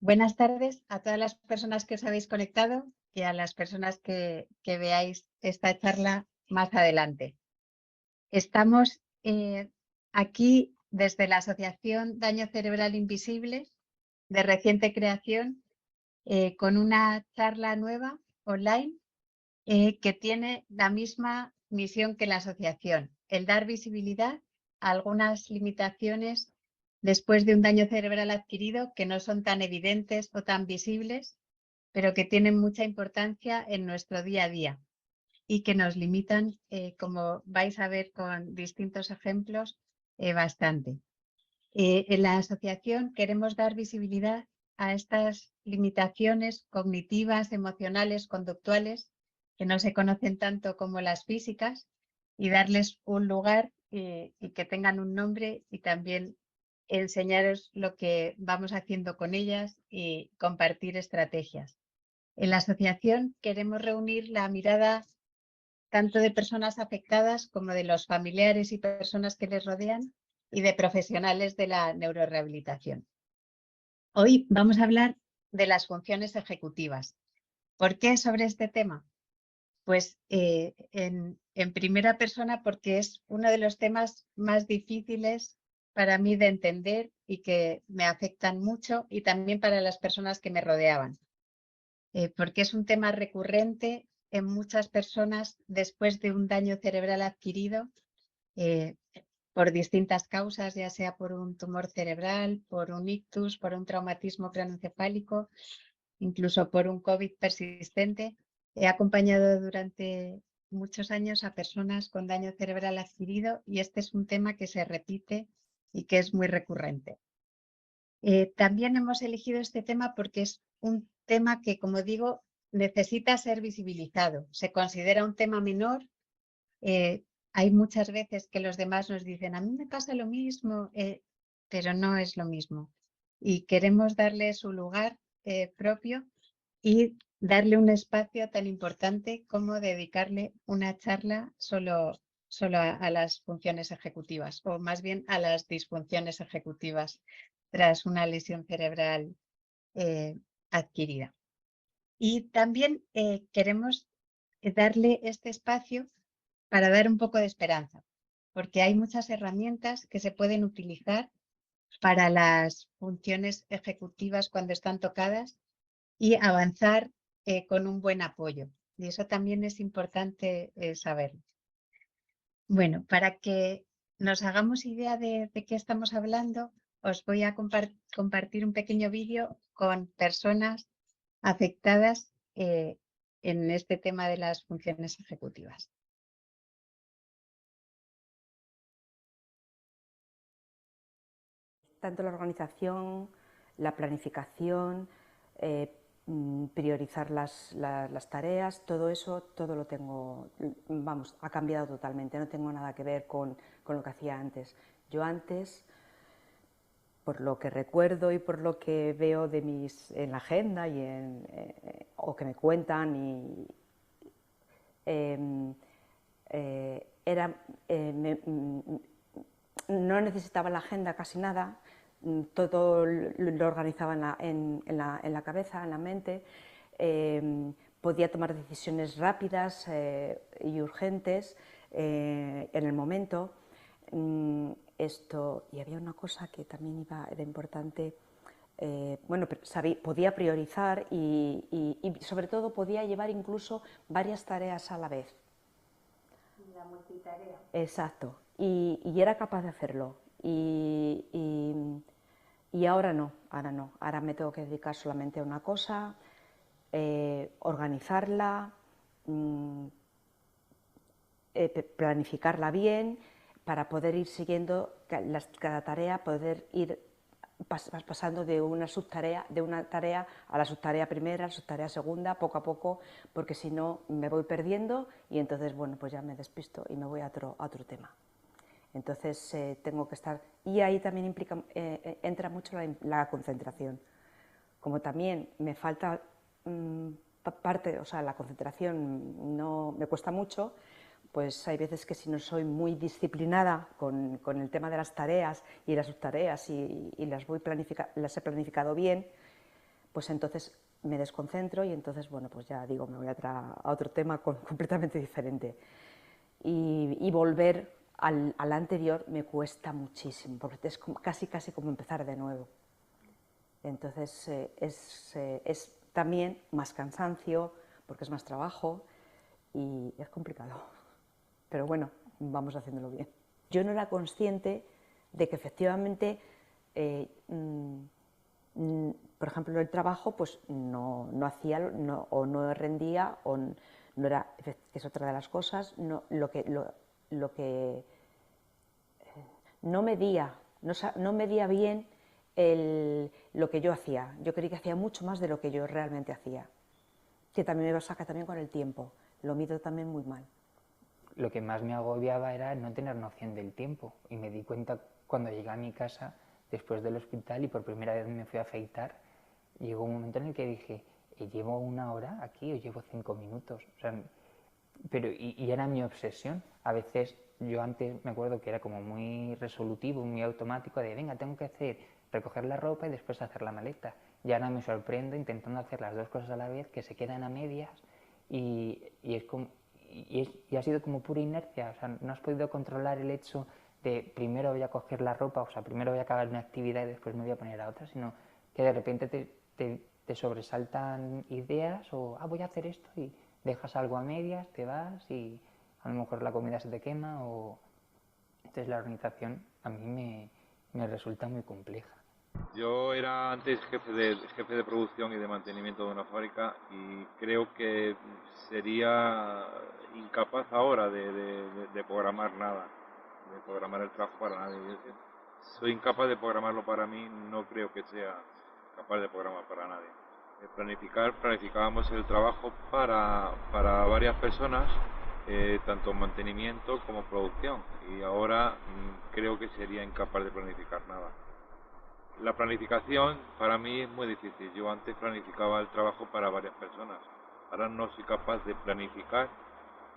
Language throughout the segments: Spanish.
Buenas tardes a todas las personas que os habéis conectado y a las personas que veáis esta charla más adelante. Estamos aquí desde la Asociación Daño Cerebral Invisible de reciente creación con una charla nueva online que tiene la misma misión que la asociación, el dar visibilidad a algunas limitaciones después de un daño cerebral adquirido que no son tan evidentes o tan visibles, pero que tienen mucha importancia en nuestro día a día y que nos limitan, como vais a ver con distintos ejemplos, bastante. En la asociación queremos dar visibilidad a estas limitaciones cognitivas, emocionales, conductuales, que no se conocen tanto como las físicas, y darles un lugar y que tengan un nombre, y también enseñaros lo que vamos haciendo con ellas y compartir estrategias. En la asociación queremos reunir la mirada tanto de personas afectadas como de los familiares y personas que les rodean y de profesionales de la neurorehabilitación. Hoy vamos a hablar de las funciones ejecutivas. ¿Por qué sobre este tema? Pues en primera persona porque es uno de los temas más difíciles para mí de entender y que me afectan mucho, y también para las personas que me rodeaban. Porque es un tema recurrente en muchas personas después de un daño cerebral adquirido eh, por distintas causas, ya sea por un tumor cerebral, por un ictus, por un traumatismo craneoencefálico, incluso por un COVID persistente. He acompañado durante muchos años a personas con daño cerebral adquirido, y este es un tema que se repite y que es muy recurrente. También hemos elegido este tema porque es un tema que, como digo, necesita ser visibilizado. Se considera un tema menor. Hay muchas veces que los demás nos dicen, a mí me pasa lo mismo, pero no es lo mismo. Y queremos darle su lugar propio y darle un espacio tan importante como dedicarle una charla solo a las funciones ejecutivas, o más bien a las disfunciones ejecutivas tras una lesión cerebral adquirida. Y también queremos darle este espacio para dar un poco de esperanza, porque hay muchas herramientas que se pueden utilizar para las funciones ejecutivas cuando están tocadas y avanzar con un buen apoyo. Y eso también es importante saberlo. Bueno, para que nos hagamos idea de qué estamos hablando, os voy a compartir un pequeño vídeo con personas afectadas en este tema de las funciones ejecutivas. Tanto la organización, la planificación, priorizar las tareas, todo eso, todo lo tengo, vamos, ha cambiado totalmente, no tengo nada que ver con lo que hacía antes. Yo antes, por lo que recuerdo y por lo que veo en la agenda o que me cuentan, era, no necesitaba la agenda casi nada, todo lo organizaba en la cabeza, en la mente, podía tomar decisiones rápidas y urgentes en el momento. Y había una cosa que también era importante, bueno, podía priorizar y sobre todo podía llevar incluso varias tareas a la vez. La multitarea. Exacto, y era capaz de hacerlo. Y ahora no, ahora me tengo que dedicar solamente a una cosa, organizarla, planificarla bien, para poder ir siguiendo cada tarea, poder ir pasando de una tarea a la subtarea primera, a la subtarea segunda, poco a poco, porque si no me voy perdiendo y entonces, bueno, pues ya me despisto y me voy a otro tema. Entonces tengo que estar, y ahí también entra mucho la concentración. Como también me falta parte, o sea, la concentración no me cuesta mucho, pues hay veces que si no soy muy disciplinada con el tema de las tareas y las subtareas y las he planificado bien, pues entonces me desconcentro y entonces, bueno, pues ya digo, me voy a otro tema completamente diferente. Y volver al anterior me cuesta muchísimo, porque es casi como empezar de nuevo. Entonces es también más cansancio, porque es más trabajo y es complicado. Pero bueno, vamos haciéndolo bien. Yo no era consciente de que efectivamente, por ejemplo, el trabajo pues no hacía o no rendía o no era, que es otra de las cosas, lo que no medía bien lo que yo hacía. Yo creí que hacía mucho más de lo que yo realmente hacía, que también me saca también con el tiempo, lo mido también muy mal. Lo que más me agobiaba era no tener noción del tiempo, y me di cuenta cuando llegué a mi casa después del hospital y por primera vez me fui a afeitar. Llegó un momento en el que dije, ¿llevo 1 hora aquí o llevo 5 minutos? O sea, pero y era mi obsesión. A veces yo antes me acuerdo que era como muy resolutivo, muy automático, de venga, tengo que recoger la ropa y después hacer la maleta. Y ahora me sorprendo intentando hacer las dos cosas a la vez, que se quedan a medias, y ha sido como pura inercia. O sea, no has podido controlar el hecho de primero voy a coger la ropa, o sea, primero voy a acabar una actividad y después me voy a poner a otra, sino que de repente te sobresaltan ideas o voy a hacer esto y dejas algo a medias, te vas y a lo mejor la comida se te quema o... Entonces la organización a mí me resulta muy compleja. Yo era antes jefe de producción y de mantenimiento de una fábrica y creo que sería incapaz ahora de programar nada, de programar el trabajo para nadie. Soy incapaz de programarlo para mí, no creo que sea capaz de programar para nadie. Planificábamos el trabajo para varias personas, tanto mantenimiento como producción, y ahora creo que sería incapaz de planificar nada. La planificación para mí es muy difícil. Yo antes planificaba el trabajo para varias personas. Ahora no soy capaz de planificar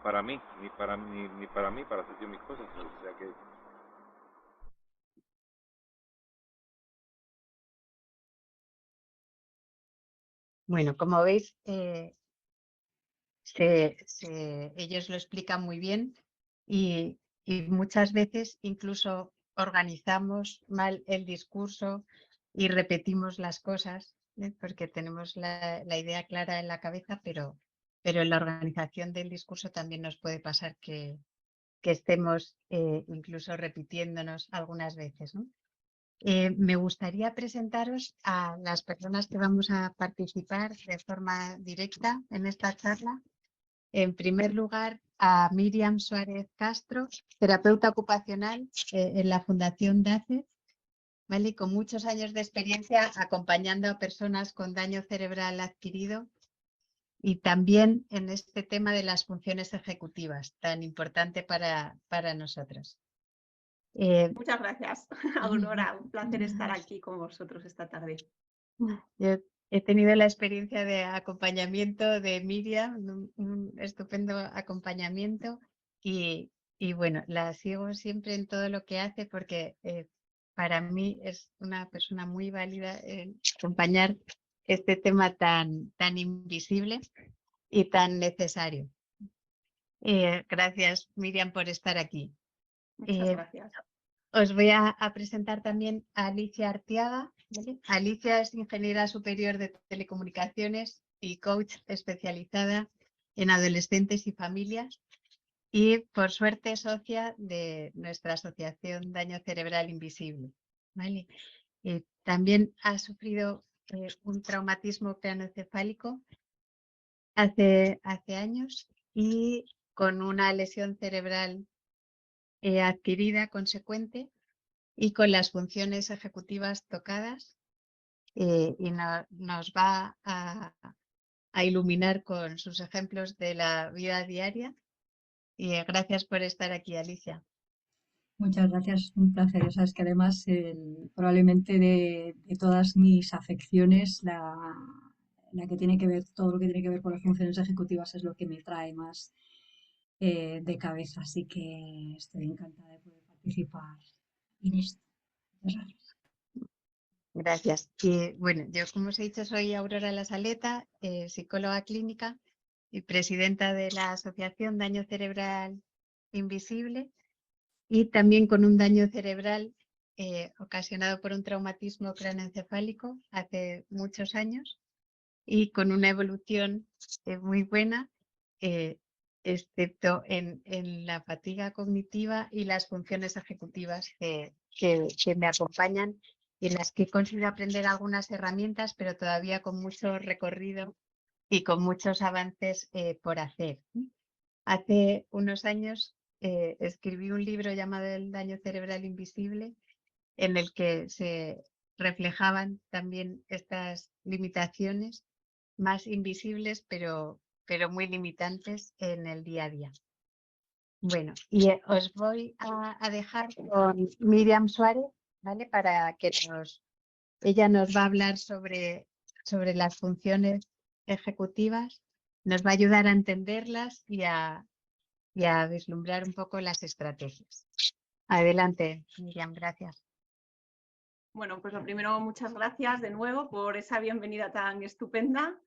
para mí, ni para mí, para hacer yo mis cosas. O sea que Bueno, como veis, ellos lo explican muy bien y muchas veces incluso organizamos mal el discurso y repetimos las cosas, porque tenemos la idea clara en la cabeza, pero en la organización del discurso también nos puede pasar que estemos incluso repitiéndonos algunas veces, ¿no? Me gustaría presentaros a las personas que vamos a participar de forma directa en esta charla. En primer lugar, a Miriam Suárez Castro, terapeuta ocupacional en la Fundación DACE, ¿vale? Con muchos años de experiencia acompañando a personas con daño cerebral adquirido y también en este tema de las funciones ejecutivas, tan importante para nosotros. Muchas gracias, Aurora. Un placer estar aquí con vosotros esta tarde. Yo he tenido la experiencia de acompañamiento de Miriam, un estupendo acompañamiento y bueno, la sigo siempre en todo lo que hace porque para mí es una persona muy válida en acompañar este tema tan invisible y tan necesario. Gracias, Miriam, por estar aquí. Muchas gracias. Os voy a presentar también a Alicia Arteaga, ¿vale? Alicia es ingeniera superior de telecomunicaciones y coach especializada en adolescentes y familias y por suerte socia de nuestra asociación Daño Cerebral Invisible, ¿vale? También ha sufrido un traumatismo craneoencefálico hace años y con una lesión cerebral adquirida consecuente y con las funciones ejecutivas tocadas y nos va a iluminar con sus ejemplos de la vida diaria. Y gracias por estar aquí, Alicia. Muchas gracias, un placer. Ya sabes que además probablemente de todas mis afecciones, la que tiene que ver, todo lo que tiene que ver con las funciones ejecutivas es lo que me trae más de cabeza. Así que estoy encantada de poder participar en esto. Muchas gracias. Gracias. Y bueno, yo como os he dicho soy Aurora La Saleta, psicóloga clínica y presidenta de la Asociación Daño Cerebral Invisible y también con un daño cerebral ocasionado por un traumatismo craneoencefálico hace muchos años y con una evolución muy buena, excepto en la fatiga cognitiva y las funciones ejecutivas que me acompañan y en las que he conseguido aprender algunas herramientas, pero todavía con mucho recorrido y con muchos avances por hacer. Hace unos años escribí un libro llamado El daño cerebral invisible, en el que se reflejaban también estas limitaciones más invisibles, pero muy limitantes en el día a día. Bueno, y os voy a dejar con Miriam Suárez, ¿vale? Para que ella nos va a hablar sobre las funciones ejecutivas, nos va a ayudar a entenderlas y a vislumbrar un poco las estrategias. Adelante, Miriam, gracias. Bueno, pues lo primero, muchas gracias de nuevo por esa bienvenida tan estupenda.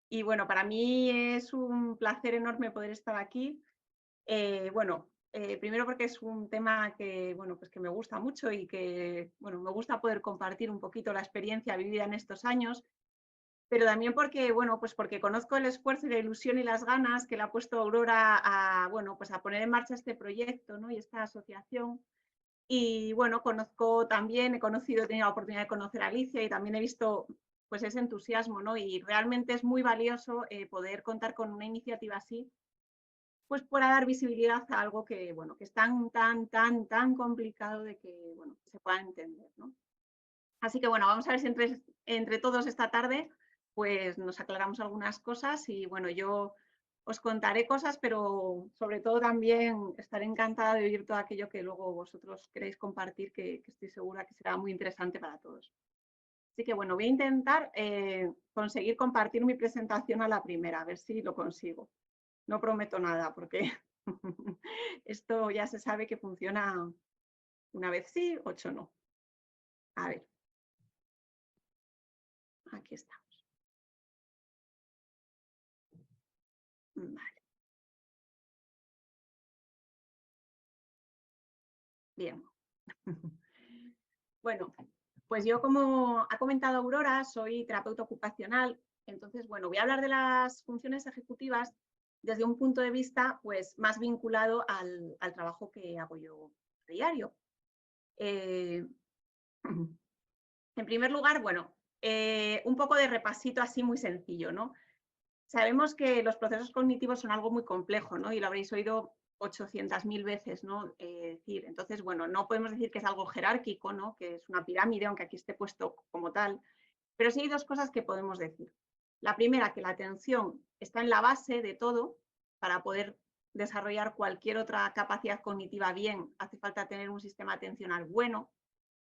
Y bueno, para mí es un placer enorme poder estar aquí. Primero porque es un tema que, bueno, pues que me gusta mucho y que, bueno, me gusta poder compartir un poquito la experiencia vivida en estos años, pero también porque, bueno, pues porque conozco el esfuerzo y la ilusión y las ganas que le ha puesto Aurora a, bueno, pues a poner en marcha este proyecto, ¿no? Y esta asociación. Y bueno, conozco también, he tenido la oportunidad de conocer a Alicia y también he visto pues ese entusiasmo, ¿no? Y realmente es muy valioso poder contar con una iniciativa así, pues para dar visibilidad a algo que, bueno, que es tan complicado de que, bueno, que se pueda entender, ¿no? Así que bueno, vamos a ver si entre todos esta tarde pues nos aclaramos algunas cosas y bueno, yo os contaré cosas, pero sobre todo también estaré encantada de oír todo aquello que luego vosotros queréis compartir, que estoy segura que será muy interesante para todos. Así que bueno, voy a intentar conseguir compartir mi presentación a la primera, a ver si lo consigo. No prometo nada porque esto ya se sabe que funciona una vez sí, 8 no. A ver. Aquí estamos. Vale. Bien. Bueno, pues yo, como ha comentado Aurora, soy terapeuta ocupacional. Entonces, bueno, voy a hablar de las funciones ejecutivas desde un punto de vista pues, más vinculado al trabajo que hago yo a diario. En primer lugar, bueno, un poco de repasito así muy sencillo, ¿no? Sabemos que los procesos cognitivos son algo muy complejo, ¿no? Y lo habréis oído 800.000 veces, ¿no? Decir. Entonces, bueno, no podemos decir que es algo jerárquico, ¿no? Que es una pirámide, aunque aquí esté puesto como tal, pero sí hay dos cosas que podemos decir. La primera, que la atención está en la base de todo. Para poder desarrollar cualquier otra capacidad cognitiva bien, hace falta tener un sistema atencional bueno.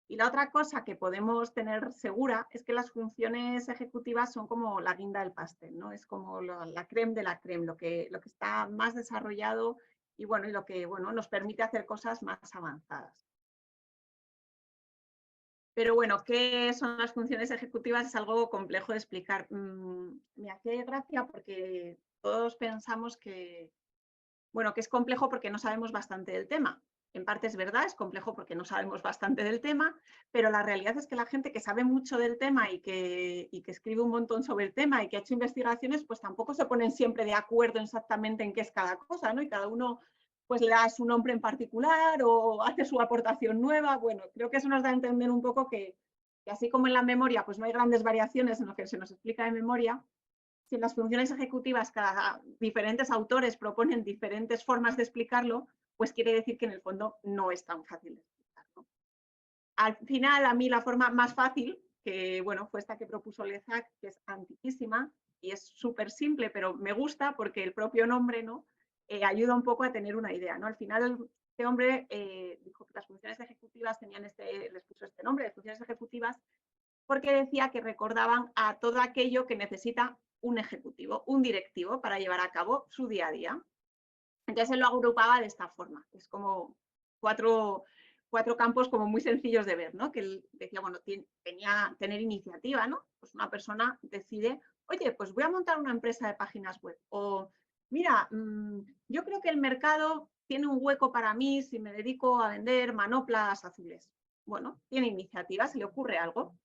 Y la otra cosa que podemos tener segura es que las funciones ejecutivas son como la guinda del pastel, ¿no? Es como la crème de la crème, lo que está más desarrollado y bueno, y lo que bueno, nos permite hacer cosas más avanzadas. Pero bueno, ¿qué son las funciones ejecutivas? Es algo complejo de explicar. Me hace gracia porque todos pensamos que, bueno, que es complejo porque no sabemos bastante del tema. En parte es verdad, es complejo porque no sabemos bastante del tema, pero la realidad es que la gente que sabe mucho del tema y que escribe un montón sobre el tema y que ha hecho investigaciones, pues tampoco se ponen siempre de acuerdo exactamente en qué es cada cosa, ¿no? Y cada uno pues le da su nombre en particular o hace su aportación nueva. Bueno, creo que eso nos da a entender un poco que así como en la memoria pues no hay grandes variaciones en lo que se nos explica de memoria, si en las funciones ejecutivas cada diferentes autores proponen diferentes formas de explicarlo, pues quiere decir que en el fondo no es tan fácil de explicar, ¿no? Al final, a mí la forma más fácil, que bueno, fue esta que propuso Lezak, que es antiquísima y es súper simple, pero me gusta porque el propio nombre, ¿no? Ayuda un poco a tener una idea, ¿no? Al final, este hombre dijo que las funciones ejecutivas tenían les puso este nombre de funciones ejecutivas porque decía que recordaban a todo aquello que necesita un ejecutivo, un directivo para llevar a cabo su día a día. Entonces él lo agrupaba de esta forma, es como cuatro 4 campos como muy sencillos de ver, ¿no? Que él decía, bueno, tener iniciativa, ¿no? Pues una persona decide, oye, pues voy a montar una empresa de páginas web. O, mira, yo creo que el mercado tiene un hueco para mí si me dedico a vender manoplas azules. Bueno, tiene iniciativa, se le ocurre algo.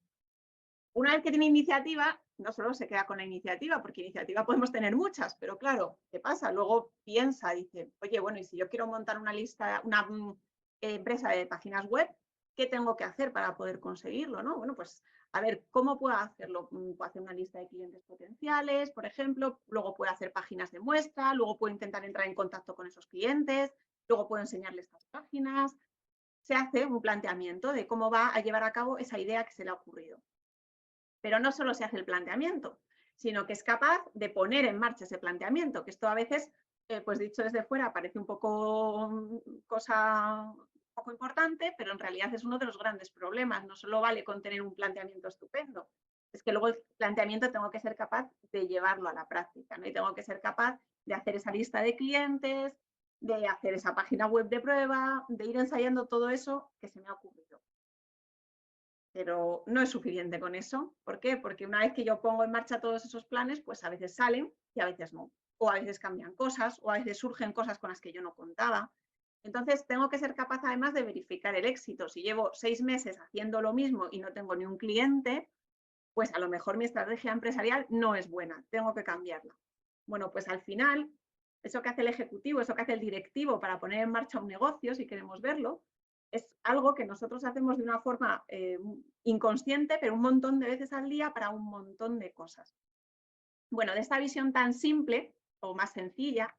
Una vez que tiene iniciativa, no solo se queda con la iniciativa, porque iniciativa podemos tener muchas, pero claro, ¿qué pasa? Luego piensa, dice, oye, bueno, y si yo quiero montar una empresa de páginas web, ¿qué tengo que hacer para poder conseguirlo? ¿No? Bueno, pues a ver, ¿cómo puedo hacerlo? Puedo hacer una lista de clientes potenciales, por ejemplo, luego puedo hacer páginas de muestra, luego puedo intentar entrar en contacto con esos clientes, luego puedo enseñarles estas páginas. Se hace un planteamiento de cómo va a llevar a cabo esa idea que se le ha ocurrido. Pero no solo se hace el planteamiento, sino que es capaz de poner en marcha ese planteamiento, que esto a veces, pues dicho desde fuera, parece un poco cosa poco importante, pero en realidad es uno de los grandes problemas. No solo vale con tener un planteamiento estupendo, es que luego el planteamiento tengo que ser capaz de llevarlo a la práctica, ¿no? Y tengo que ser capaz de hacer esa lista de clientes, de hacer esa página web de prueba, de ir ensayando todo eso que se me ha ocurrido. Pero no es suficiente con eso. ¿Por qué? Porque una vez que yo pongo en marcha todos esos planes, pues a veces salen y a veces no. O a veces cambian cosas, o a veces surgen cosas con las que yo no contaba. Entonces tengo que ser capaz además de verificar el éxito. Si llevo 6 meses haciendo lo mismo y no tengo ni un cliente, pues a lo mejor mi estrategia empresarial no es buena, tengo que cambiarla. Bueno, pues al final, eso que hace el ejecutivo, eso que hace el directivo para poner en marcha un negocio, si queremos verlo, es algo que nosotros hacemos de una forma inconsciente, pero un montón de veces al día para un montón de cosas. Bueno, de esta visión tan simple o más sencilla,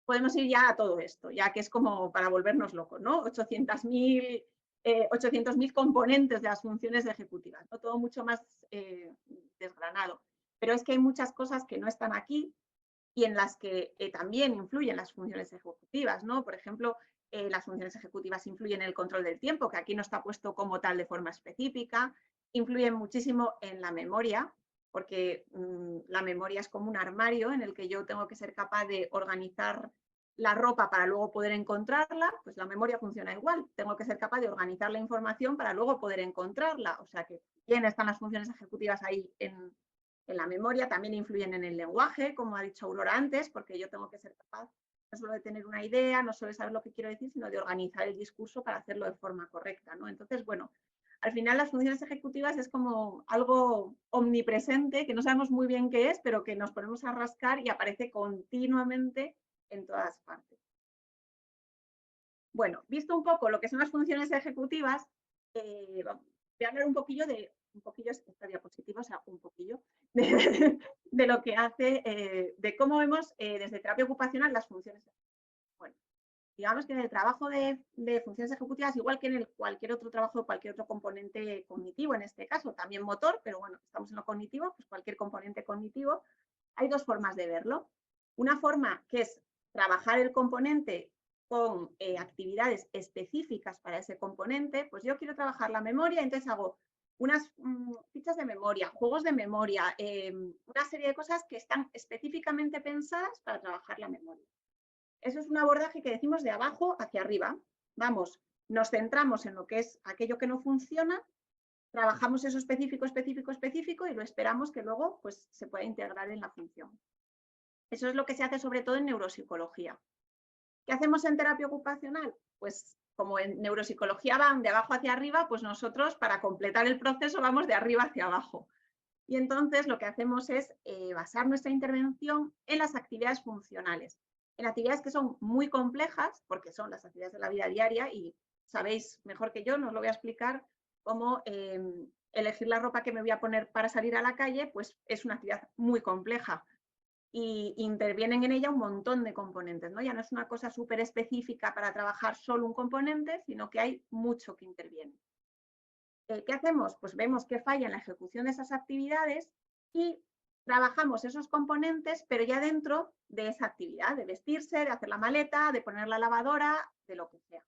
podemos ir ya a todo esto, ya que es como para volvernos locos, ¿no? 800.000 componentes de las funciones ejecutivas, ¿no? Todo mucho más desgranado. Pero es que hay muchas cosas que no están aquí y en las que también influyen las funciones ejecutivas, ¿no? Por ejemplo, las funciones ejecutivas influyen en el control del tiempo, que aquí no está puesto como tal de forma específica, influyen muchísimo en la memoria, porque la memoria es como un armario en el que yo tengo que ser capaz de organizar la ropa para luego poder encontrarla, pues la memoria funciona igual, tengo que ser capaz de organizar la información para luego poder encontrarla, o sea que bien están las funciones ejecutivas ahí en la memoria, también influyen en el lenguaje, como ha dicho Aurora antes, porque yo tengo que ser capaz no solo de tener una idea, no solo de saber lo que quiero decir, sino de organizar el discurso para hacerlo de forma correcta, ¿no? Entonces, bueno, al final las funciones ejecutivas es como algo omnipresente, que no sabemos muy bien qué es, pero que nos ponemos a rascar y aparece continuamente en todas partes. Bueno, visto un poco lo que son las funciones ejecutivas, voy a hablar un poquillo esta diapositiva, o sea, un poquillo, de lo que hace, de cómo vemos desde terapia ocupacional las funciones. Bueno, digamos que en el trabajo de funciones ejecutivas, igual que en cualquier otro trabajo, cualquier otro componente cognitivo, en este caso, también motor, pero bueno, estamos en lo cognitivo, pues cualquier componente cognitivo, hay dos formas de verlo. Una forma que es trabajar el componente con actividades específicas para ese componente, pues yo quiero trabajar la memoria, entonces hago unas fichas de memoria, juegos de memoria, una serie de cosas que están específicamente pensadas para trabajar la memoria. Eso es un abordaje que decimos de abajo hacia arriba. Vamos, nos centramos en lo que es aquello que no funciona, trabajamos eso específico y lo esperamos que luego pues, se pueda integrar en la función. Eso es lo que se hace sobre todo en neuropsicología. ¿Qué hacemos en terapia ocupacional? Pues como en neuropsicología van de abajo hacia arriba, pues nosotros para completar el proceso vamos de arriba hacia abajo. Y entonces lo que hacemos es basar nuestra intervención en las actividades funcionales, en actividades que son muy complejas, porque son las actividades de la vida diaria y sabéis mejor que yo, no os lo voy a explicar, cómo elegir la ropa que me voy a poner para salir a la calle, pues es una actividad muy compleja. Y intervienen en ella un montón de componentes, ¿no? Ya no es una cosa súper específica para trabajar solo un componente, sino que hay mucho que interviene. ¿Qué hacemos? Pues vemos qué falla en la ejecución de esas actividades y trabajamos esos componentes, pero ya dentro de esa actividad, de vestirse, de hacer la maleta, de poner la lavadora, de lo que sea.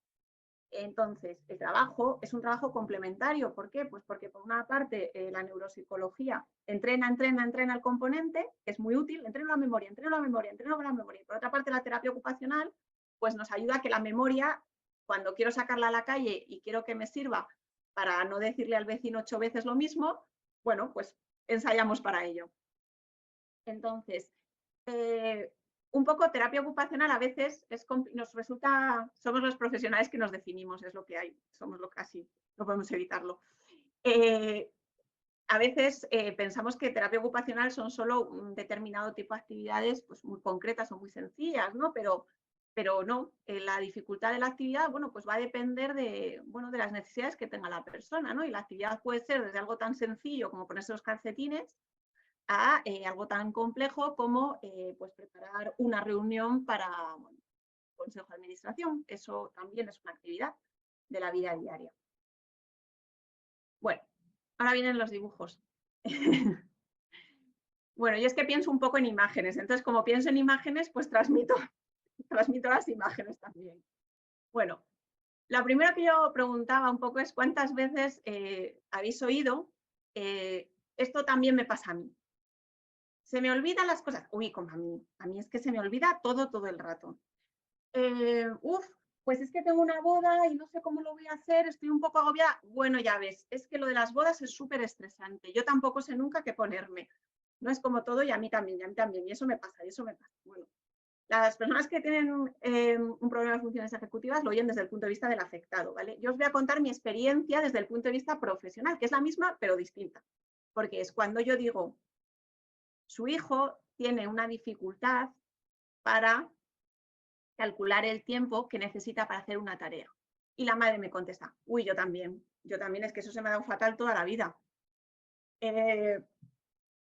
Entonces, el trabajo es un trabajo complementario. ¿Por qué? Pues porque por una parte la neuropsicología entrena el componente, que es muy útil, entrena la memoria. Y por otra parte la terapia ocupacional pues nos ayuda a que la memoria Cuando quiero sacarla a la calle y quiero que me sirva para no decirle al vecino 8 veces lo mismo, bueno, pues ensayamos para ello. Entonces, un poco terapia ocupacional a veces nos resulta, somos los profesionales que nos definimos, es lo que hay, somos lo casi, no podemos evitarlo. A veces pensamos que terapia ocupacional son solo un determinado tipo de actividades pues, muy concretas o muy sencillas, ¿no? Pero no, la dificultad de la actividad, bueno, pues va a depender de, bueno, de las necesidades que tenga la persona, ¿no? Y la actividad puede ser desde algo tan sencillo como ponerse los calcetines a algo tan complejo como pues preparar una reunión para bueno, consejo de administración. Eso también es una actividad de la vida diaria. Bueno, ahora vienen los dibujos. Bueno, yo es que pienso un poco en imágenes, entonces como pienso en imágenes, pues transmito las imágenes también. Bueno, lo primero que yo preguntaba un poco es cuántas veces habéis oído esto también me pasa a mí. Se me olvidan las cosas. Uy, como a mí es que se me olvida todo el rato. Pues es que tengo una boda y no sé cómo lo voy a hacer, estoy un poco agobiada. Bueno, ya ves, es que lo de las bodas es súper estresante. Yo tampoco sé nunca qué ponerme. No es como todo y a mí también, y eso me pasa, Bueno, las personas que tienen un problema de funciones ejecutivas lo oyen desde el punto de vista del afectado, ¿vale? Yo os voy a contar mi experiencia desde el punto de vista profesional, que es la misma pero distinta, porque es cuando yo digo, su hijo tiene una dificultad para calcular el tiempo que necesita para hacer una tarea. Y la madre me contesta, uy, yo también, es que eso se me ha dado fatal toda la vida.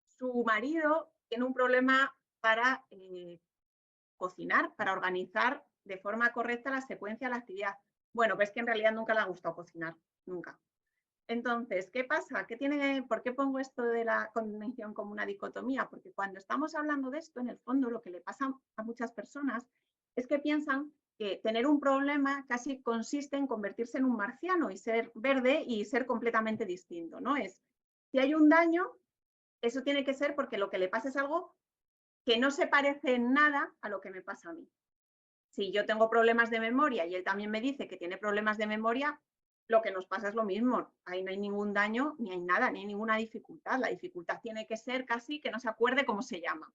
Su marido tiene un problema para cocinar, para organizar de forma correcta la secuencia de la actividad. Bueno, pues que en realidad nunca le ha gustado cocinar, nunca. Entonces, ¿qué pasa? ¿Por qué pongo esto de la condición como una dicotomía? Porque cuando estamos hablando de esto, en el fondo, lo que le pasa a muchas personas es que piensan que tener un problema casi consiste en convertirse en un marciano y ser verde y ser completamente distinto, ¿no? Si hay un daño, eso tiene que ser porque lo que le pasa es algo que no se parece en nada a lo que me pasa a mí. Si yo tengo problemas de memoria y él también me dice que tiene problemas de memoria, lo que nos pasa es lo mismo. Ahí no hay ningún daño, ni hay nada, ni hay ninguna dificultad. La dificultad tiene que ser casi que no se acuerde cómo se llama.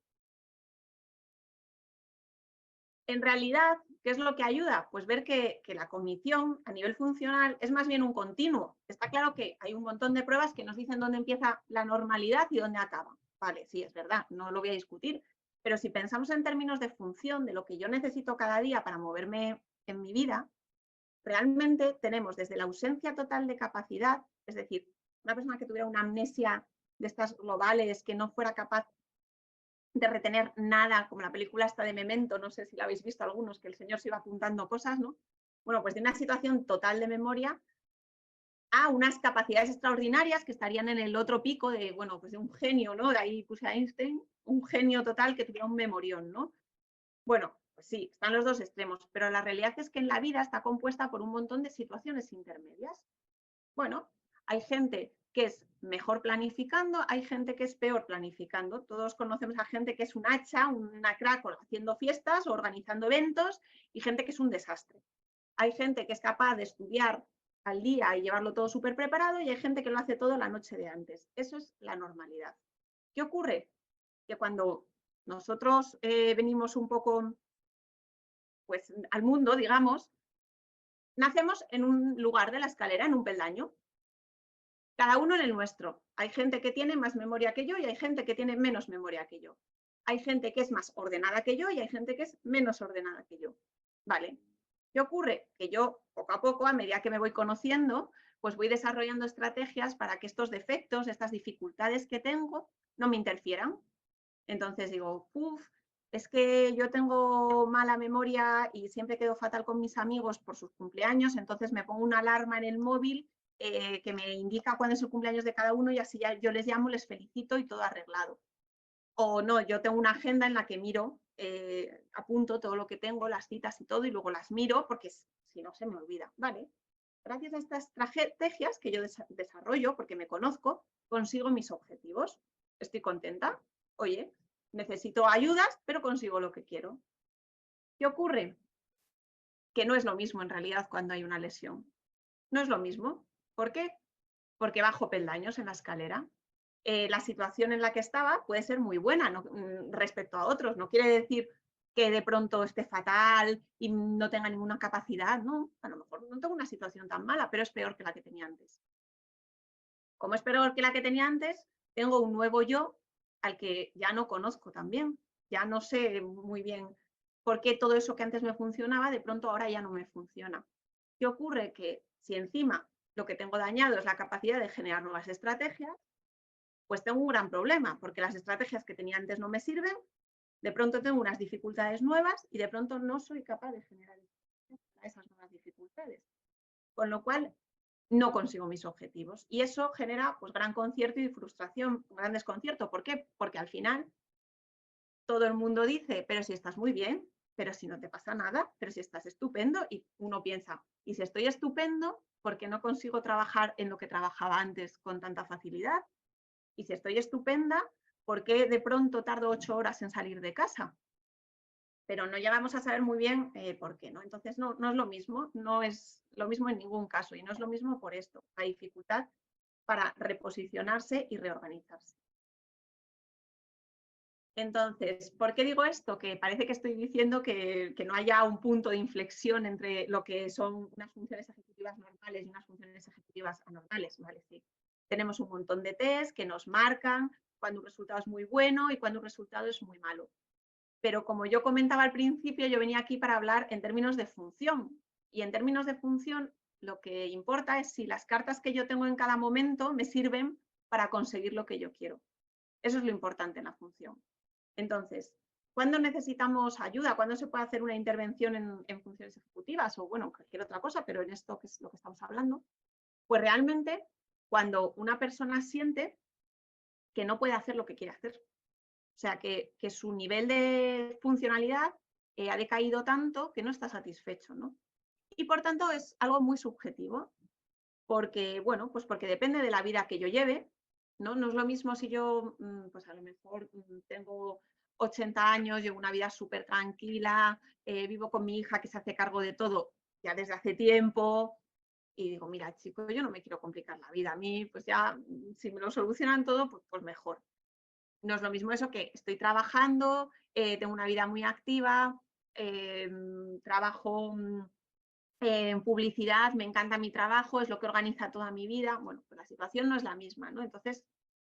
En realidad, ¿qué es lo que ayuda? Pues ver que la cognición a nivel funcional es más bien un continuo. Está claro que hay un montón de pruebas que nos dicen dónde empieza la normalidad y dónde acaba. Vale, sí, es verdad, no lo voy a discutir. Pero si pensamos en términos de función, de lo que yo necesito cada día para moverme en mi vida, realmente tenemos desde la ausencia total de capacidad, es decir, una persona que tuviera una amnesia de estas globales, que no fuera capaz de retener nada, como la película esta de Memento, no sé si la habéis visto algunos, que el señor se iba apuntando cosas, ¿no? Bueno, pues de una situación total de memoria a unas capacidades extraordinarias que estarían en el otro pico de, bueno, pues de un genio, ¿no? De ahí puse a Einstein, un genio total que tuviera un memorión, ¿no? Bueno, pues sí, están los dos extremos, pero la realidad es que en la vida está compuesta por un montón de situaciones intermedias. Bueno, hay gente que es mejor planificando, hay gente que es peor planificando. Todos conocemos a gente que es un hacha, una crack haciendo fiestas o organizando eventos y gente que es un desastre. Hay gente que es capaz de estudiar al día y llevarlo todo súper preparado y hay gente que lo hace todo la noche de antes. Eso es la normalidad. ¿Qué ocurre? Que cuando nosotros venimos un poco pues, al mundo, digamos, nacemos en un lugar de la escalera, en un peldaño. Cada uno en el nuestro. Hay gente que tiene más memoria que yo y hay gente que tiene menos memoria que yo. Hay gente que es más ordenada que yo y hay gente que es menos ordenada que yo. ¿Vale? ¿Qué ocurre? Que yo, poco a poco, a medida que me voy conociendo, pues voy desarrollando estrategias para que estos defectos, estas dificultades que tengo, no me interfieran. Entonces digo, es que yo tengo mala memoria y siempre quedo fatal con mis amigos por sus cumpleaños, entonces me pongo una alarma en el móvil que me indica cuándo es el cumpleaños de cada uno y así ya yo les llamo, les felicito y todo arreglado. O no, yo tengo una agenda en la que miro, apunto todo lo que tengo, las citas y todo, y luego las miro porque si no se me olvida. Vale. Gracias a estas estrategias que yo desarrollo, porque me conozco, consigo mis objetivos. Estoy contenta. Oye, necesito ayudas, pero consigo lo que quiero. ¿Qué ocurre? que no es lo mismo en realidad cuando hay una lesión. No es lo mismo. ¿Por qué? Porque bajo peldaños en la escalera. La situación en la que estaba puede ser muy buena respecto a otros. No quiere decir que de pronto esté fatal y no tenga ninguna capacidad. No, a lo mejor no tengo una situación tan mala, pero es peor que la que tenía antes. Como es peor que la que tenía antes, tengo un nuevo yo al que ya no conozco también. Ya no sé muy bien por qué todo eso que antes me funcionaba, de pronto ahora ya no me funciona. ¿Qué ocurre? Que si encima lo que tengo dañado es la capacidad de generar nuevas estrategias, pues tengo un gran problema, porque las estrategias que tenía antes no me sirven, de pronto tengo unas dificultades nuevas y de pronto no soy capaz de generar esas nuevas dificultades. Con lo cual, no consigo mis objetivos. Y eso genera pues gran concierto y frustración, gran desconcierto. ¿Por qué? Porque al final todo el mundo dice, pero si estás muy bien, pero si no te pasa nada, pero si estás estupendo, y uno piensa, y si estoy estupendo, ¿por qué no consigo trabajar en lo que trabajaba antes con tanta facilidad? Y si estoy estupenda, ¿por qué de pronto tardo 8 horas en salir de casa? Pero no llegamos a saber muy bien por qué, ¿no? Entonces no es lo mismo, no es lo mismo en ningún caso, y no es lo mismo por esto, la dificultad para reposicionarse y reorganizarse. Entonces, ¿por qué digo esto? Que parece que estoy diciendo que no haya un punto de inflexión entre lo que son unas funciones ejecutivas normales y unas funciones ejecutivas anormales, ¿vale? Sí. Tenemos un montón de test que nos marcan cuando un resultado es muy bueno y cuando un resultado es muy malo. Pero como yo comentaba al principio, yo venía aquí para hablar en términos de función. Y en términos de función, lo que importa es si las cartas que yo tengo en cada momento me sirven para conseguir lo que yo quiero. Eso es lo importante en la función. Entonces, ¿cuándo necesitamos ayuda? ¿Cuándo se puede hacer una intervención en funciones ejecutivas? O bueno, cualquier otra cosa, pero en esto que es lo que estamos hablando. Pues realmente, cuando una persona siente que no puede hacer lo que quiere hacer. O sea, que su nivel de funcionalidad ha decaído tanto que no está satisfecho, ¿no? Y por tanto es algo muy subjetivo, porque, bueno, pues porque depende de la vida que yo lleve, ¿no? No es lo mismo si yo, pues a lo mejor tengo 80 años, llevo una vida súper tranquila, vivo con mi hija que se hace cargo de todo ya desde hace tiempo, y digo, mira, chico, yo no me quiero complicar la vida, a mí, pues ya, si me lo solucionan todo, pues mejor. No es lo mismo eso que estoy trabajando, tengo una vida muy activa, trabajo en publicidad, me encanta mi trabajo, es lo que organiza toda mi vida. Bueno, pues la situación no es la misma, ¿no? Entonces,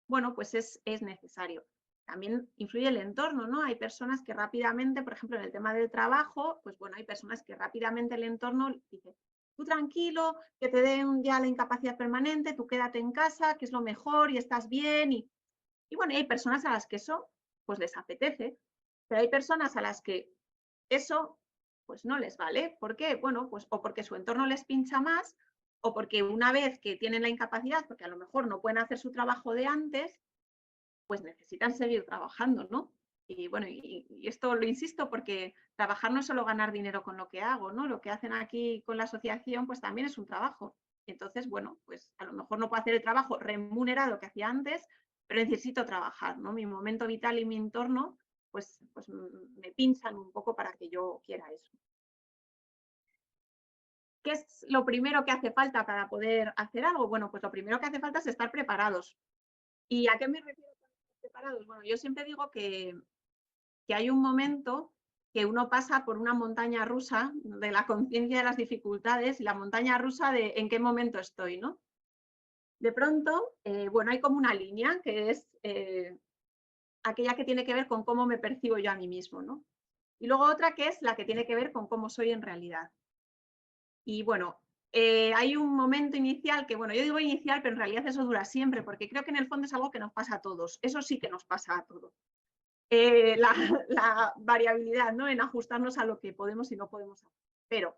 bueno, pues es necesario. También influye el entorno, ¿no? Hay personas que rápidamente, por ejemplo, en el tema del trabajo, pues bueno, hay personas que rápidamente el entorno dice, tú tranquilo, que te den ya la incapacidad permanente, tú quédate en casa, que es lo mejor y estás bien. Y bueno, hay personas a las que eso pues les apetece, pero hay personas a las que eso pues no les vale. ¿Por qué? Bueno, pues o porque su entorno les pincha más o porque una vez que tienen la incapacidad, porque a lo mejor no pueden hacer su trabajo de antes, pues necesitan seguir trabajando, ¿no? Y bueno, y esto lo insisto porque trabajar no es solo ganar dinero con lo que hago, ¿no? Lo que hacen aquí con la asociación pues también es un trabajo. Entonces, bueno, pues a lo mejor no puedo hacer el trabajo remunerado que hacía antes, pero necesito trabajar, ¿no? Mi momento vital y mi entorno pues me pinchan un poco para que yo quiera eso. ¿Qué es lo primero que hace falta para poder hacer algo? Bueno, pues lo primero que hace falta es estar preparados. ¿Y a qué me refiero con estar preparados? Bueno, yo siempre digo que hay un momento que uno pasa por una montaña rusa de la conciencia de las dificultades y la montaña rusa de en qué momento estoy, ¿no? De pronto, bueno, hay como una línea que es aquella que tiene que ver con cómo me percibo yo a mí mismo, ¿no? Y luego otra que es la que tiene que ver con cómo soy en realidad. Y bueno, hay un momento inicial que, bueno, yo digo inicial, pero en realidad eso dura siempre, porque creo que en el fondo es algo que nos pasa a todos. Eso sí que nos pasa a todos. La variabilidad, ¿no? En ajustarnos a lo que podemos y no podemos hacer. Pero,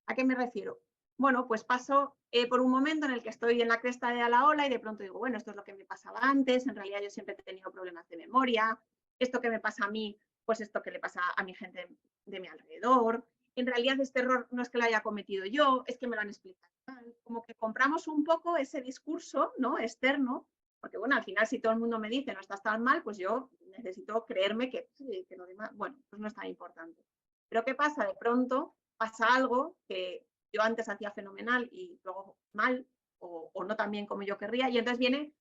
¿a qué me refiero? Bueno, pues paso por un momento en el que estoy en la cresta de la ola y de pronto digo, bueno, esto es lo que me pasaba antes, en realidad yo siempre he tenido problemas de memoria, esto que me pasa a mí, pues esto que le pasa a mi gente de mi alrededor, en realidad este error no es que lo haya cometido yo, es que me lo han explicado mal. Como que compramos un poco ese discurso, ¿no? Externo, porque bueno, al final si todo el mundo me dice no estás tan mal, pues yo necesito creerme que lo demás, bueno, pues no es tan importante. Pero ¿qué pasa? De pronto pasa algo que yo antes hacía fenomenal y luego mal o no tan bien como yo querría, y entonces viene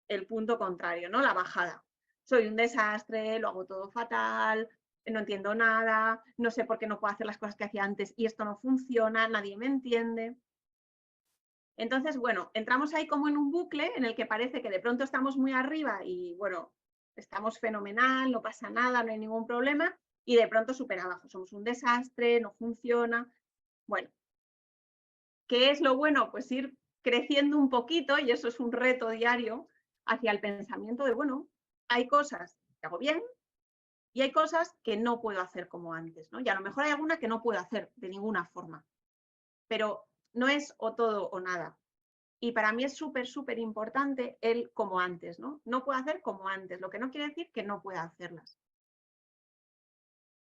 el punto contrario, ¿no? La bajada. Soy un desastre, lo hago todo fatal, no entiendo nada, no sé por qué no puedo hacer las cosas que hacía antes y esto no funciona, nadie me entiende. Entonces, bueno, entramos ahí como en un bucle en el que parece que de pronto estamos muy arriba y, bueno, estamos fenomenal, no pasa nada, no hay ningún problema, y de pronto súper abajo, somos un desastre, no funciona. Bueno, ¿qué es lo bueno? Pues ir creciendo un poquito, y eso es un reto diario, hacia el pensamiento de, bueno, hay cosas que hago bien y hay cosas que no puedo hacer como antes, ¿no? Y a lo mejor hay alguna que no puedo hacer de ninguna forma, pero no es o todo o nada. Y para mí es súper, súper importante el como antes, ¿no? No puedo hacer como antes, lo que no quiere decir que no pueda hacerlas.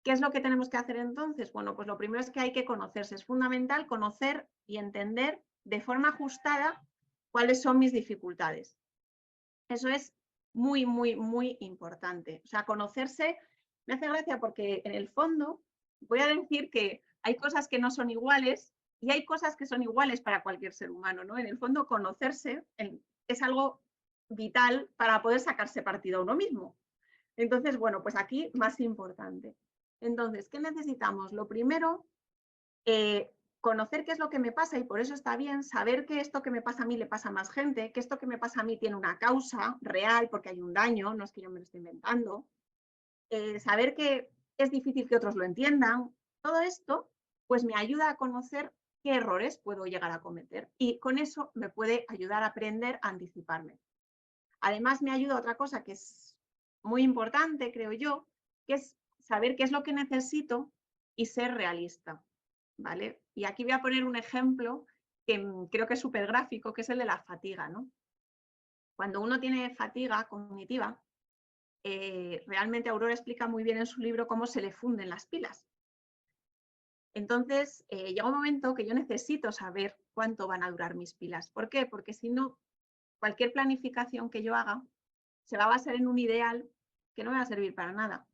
¿Qué es lo que tenemos que hacer entonces? Bueno, pues lo primero es que hay que conocerse. Es fundamental conocer y entender de forma ajustada cuáles son mis dificultades. Eso es muy, muy, muy importante. O sea, conocerse me hace gracia porque en el fondo voy a decir que hay cosas que no son iguales y hay cosas que son iguales para cualquier ser humano, ¿no? En el fondo, conocerse es algo vital para poder sacarse partido a uno mismo. Entonces, bueno, pues aquí más importante. Entonces, ¿qué necesitamos? Lo primero, conocer qué es lo que me pasa, y por eso está bien saber que esto que me pasa a mí le pasa a más gente, que esto que me pasa a mí tiene una causa real porque hay un daño, no es que yo me lo esté inventando. Saber que es difícil que otros lo entiendan. Todo esto pues me ayuda a conocer qué errores puedo llegar a cometer, y con eso me puede ayudar a aprender a anticiparme. Además, me ayuda otra cosa que es muy importante, creo yo, que es saber qué es lo que necesito y ser realista, ¿vale? Y aquí voy a poner un ejemplo que creo que es súper gráfico, que es el de la fatiga, ¿no? Cuando uno tiene fatiga cognitiva, realmente Aurora explica muy bien en su libro cómo se le funden las pilas. Entonces, llega un momento que yo necesito saber cuánto van a durar mis pilas. ¿Por qué? Porque si no, cualquier planificación que yo haga se va a basar en un ideal que no me va a servir para nada.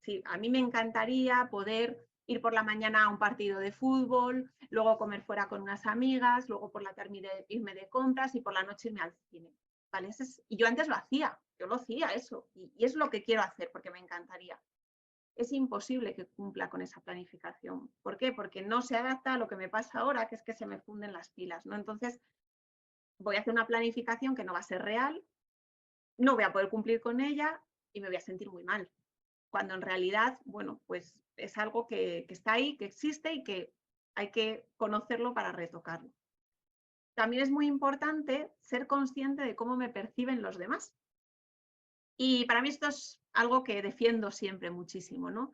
Sí, a mí me encantaría poder ir por la mañana a un partido de fútbol, luego comer fuera con unas amigas, luego por la tarde irme de compras y por la noche irme al cine. ¿Vale? Y yo antes lo hacía, yo lo hacía eso, y es lo que quiero hacer porque me encantaría. Es imposible que cumpla con esa planificación. ¿Por qué? Porque no se adapta a lo que me pasa ahora, que es que se me funden las pilas, ¿no? Entonces, voy a hacer una planificación que no va a ser real, no voy a poder cumplir con ella y me voy a sentir muy mal. Cuando en realidad, bueno, pues es algo que está ahí, que existe y que hay que conocerlo para retocarlo. También es muy importante ser consciente de cómo me perciben los demás. Y para mí esto es algo que defiendo siempre muchísimo, ¿no?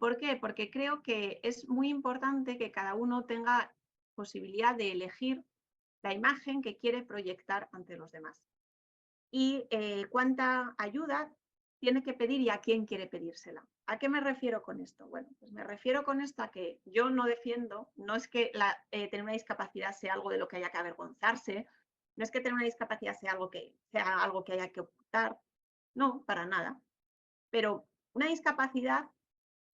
¿Por qué? Porque creo que es muy importante que cada uno tenga posibilidad de elegir la imagen que quiere proyectar ante los demás. Y cuánta ayuda tiene que pedir y a quién quiere pedírsela. ¿A qué me refiero con esto? Bueno, pues me refiero con esto a que yo no defiendo, no es que tener una discapacidad sea algo de lo que haya que avergonzarse, no es que tener una discapacidad sea algo que haya que ocultar, no, para nada. Pero una discapacidad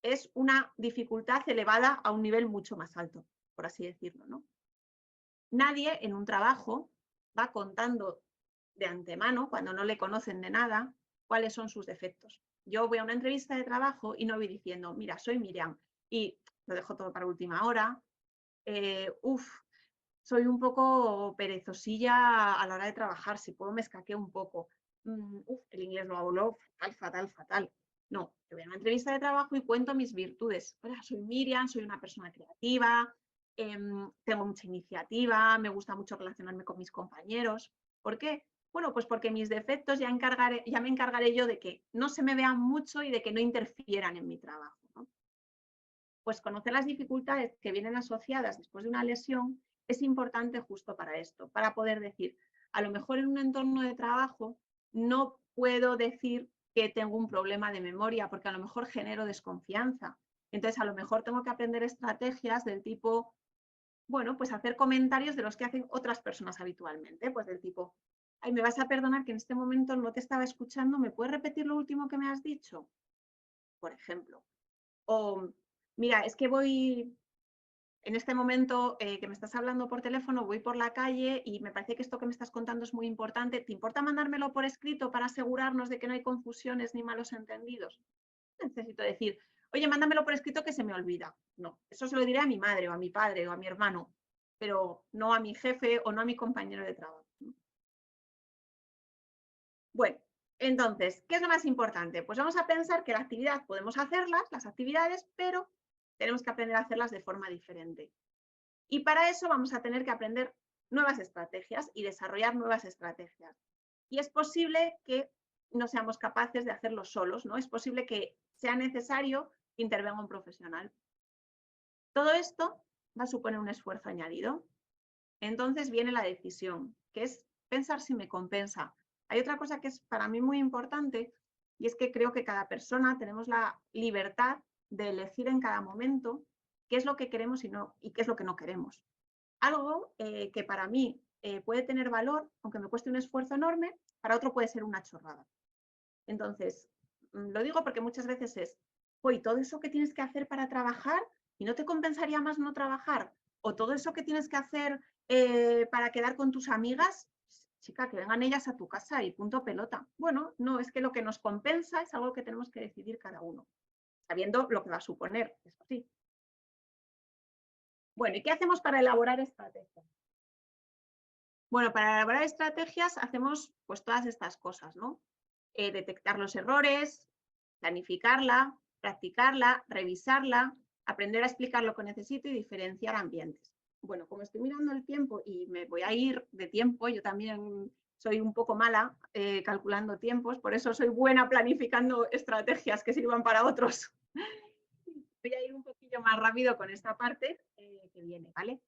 es una dificultad elevada a un nivel mucho más alto, por así decirlo, ¿no? Nadie en un trabajo va contando de antemano, cuando no le conocen de nada, cuáles son sus defectos. Yo voy a una entrevista de trabajo y no voy diciendo, mira, soy Miriam y lo dejo todo para última hora. Soy un poco perezosilla a la hora de trabajar, si puedo me escaqueo un poco. El inglés lo hablo fatal, fatal, fatal. No, yo voy a una entrevista de trabajo y cuento mis virtudes. Hola, soy Miriam, soy una persona creativa, tengo mucha iniciativa, me gusta mucho relacionarme con mis compañeros. ¿Por qué? Bueno, pues porque mis defectos ya me encargaré yo de que no se me vean mucho y de que no interfieran en mi trabajo, ¿no? Pues conocer las dificultades que vienen asociadas después de una lesión es importante justo para esto, para poder decir, a lo mejor en un entorno de trabajo no puedo decir que tengo un problema de memoria porque a lo mejor genero desconfianza. Entonces, a lo mejor tengo que aprender estrategias del tipo, bueno, pues hacer comentarios de los que hacen otras personas habitualmente, pues del tipo, ay, me vas a perdonar que en este momento no te estaba escuchando, ¿me puedes repetir lo último que me has dicho? Por ejemplo. O mira, es que voy, en este momento que me estás hablando por teléfono, voy por la calle y me parece que esto que me estás contando es muy importante. ¿Te importa mandármelo por escrito para asegurarnos de que no hay confusiones ni malos entendidos? Necesito decir, oye, mándamelo por escrito que se me olvida. No, eso se lo diré a mi madre o a mi padre o a mi hermano, pero no a mi jefe o no a mi compañero de trabajo, ¿no? Bueno, entonces, ¿qué es lo más importante? Pues vamos a pensar que la actividad podemos hacerlas, las actividades, pero tenemos que aprender a hacerlas de forma diferente. Y para eso vamos a tener que aprender nuevas estrategias y desarrollar nuevas estrategias. Y es posible que no seamos capaces de hacerlo solos, ¿no? Es posible que sea necesario que intervenga un profesional. Todo esto va a suponer un esfuerzo añadido. Entonces viene la decisión, que es pensar si me compensa. Hay otra cosa que es para mí muy importante y es que creo que cada persona tenemos la libertad de elegir en cada momento qué es lo que queremos y qué es lo que no queremos. Algo que para mí puede tener valor, aunque me cueste un esfuerzo enorme, para otro puede ser una chorrada. Entonces, lo digo porque muchas veces es, oye, todo eso que tienes que hacer para trabajar, ¿y no te compensaría más no trabajar? O todo eso que tienes que hacer para quedar con tus amigas, chica, que vengan ellas a tu casa y punto pelota. Bueno, no, es que lo que nos compensa es algo que tenemos que decidir cada uno, sabiendo lo que va a suponer, eso sí. Bueno, ¿y qué hacemos para elaborar estrategias? Bueno, para elaborar estrategias hacemos pues todas estas cosas, ¿no? Detectar los errores, planificarla, practicarla, revisarla, aprender a explicar lo que necesito y diferenciar ambientes. Bueno, como estoy mirando el tiempo y me voy a ir de tiempo, yo también soy un poco mala calculando tiempos, por eso soy buena planificando estrategias que sirvan para otros. Voy a ir un poquillo más rápido con esta parte que viene, ¿vale?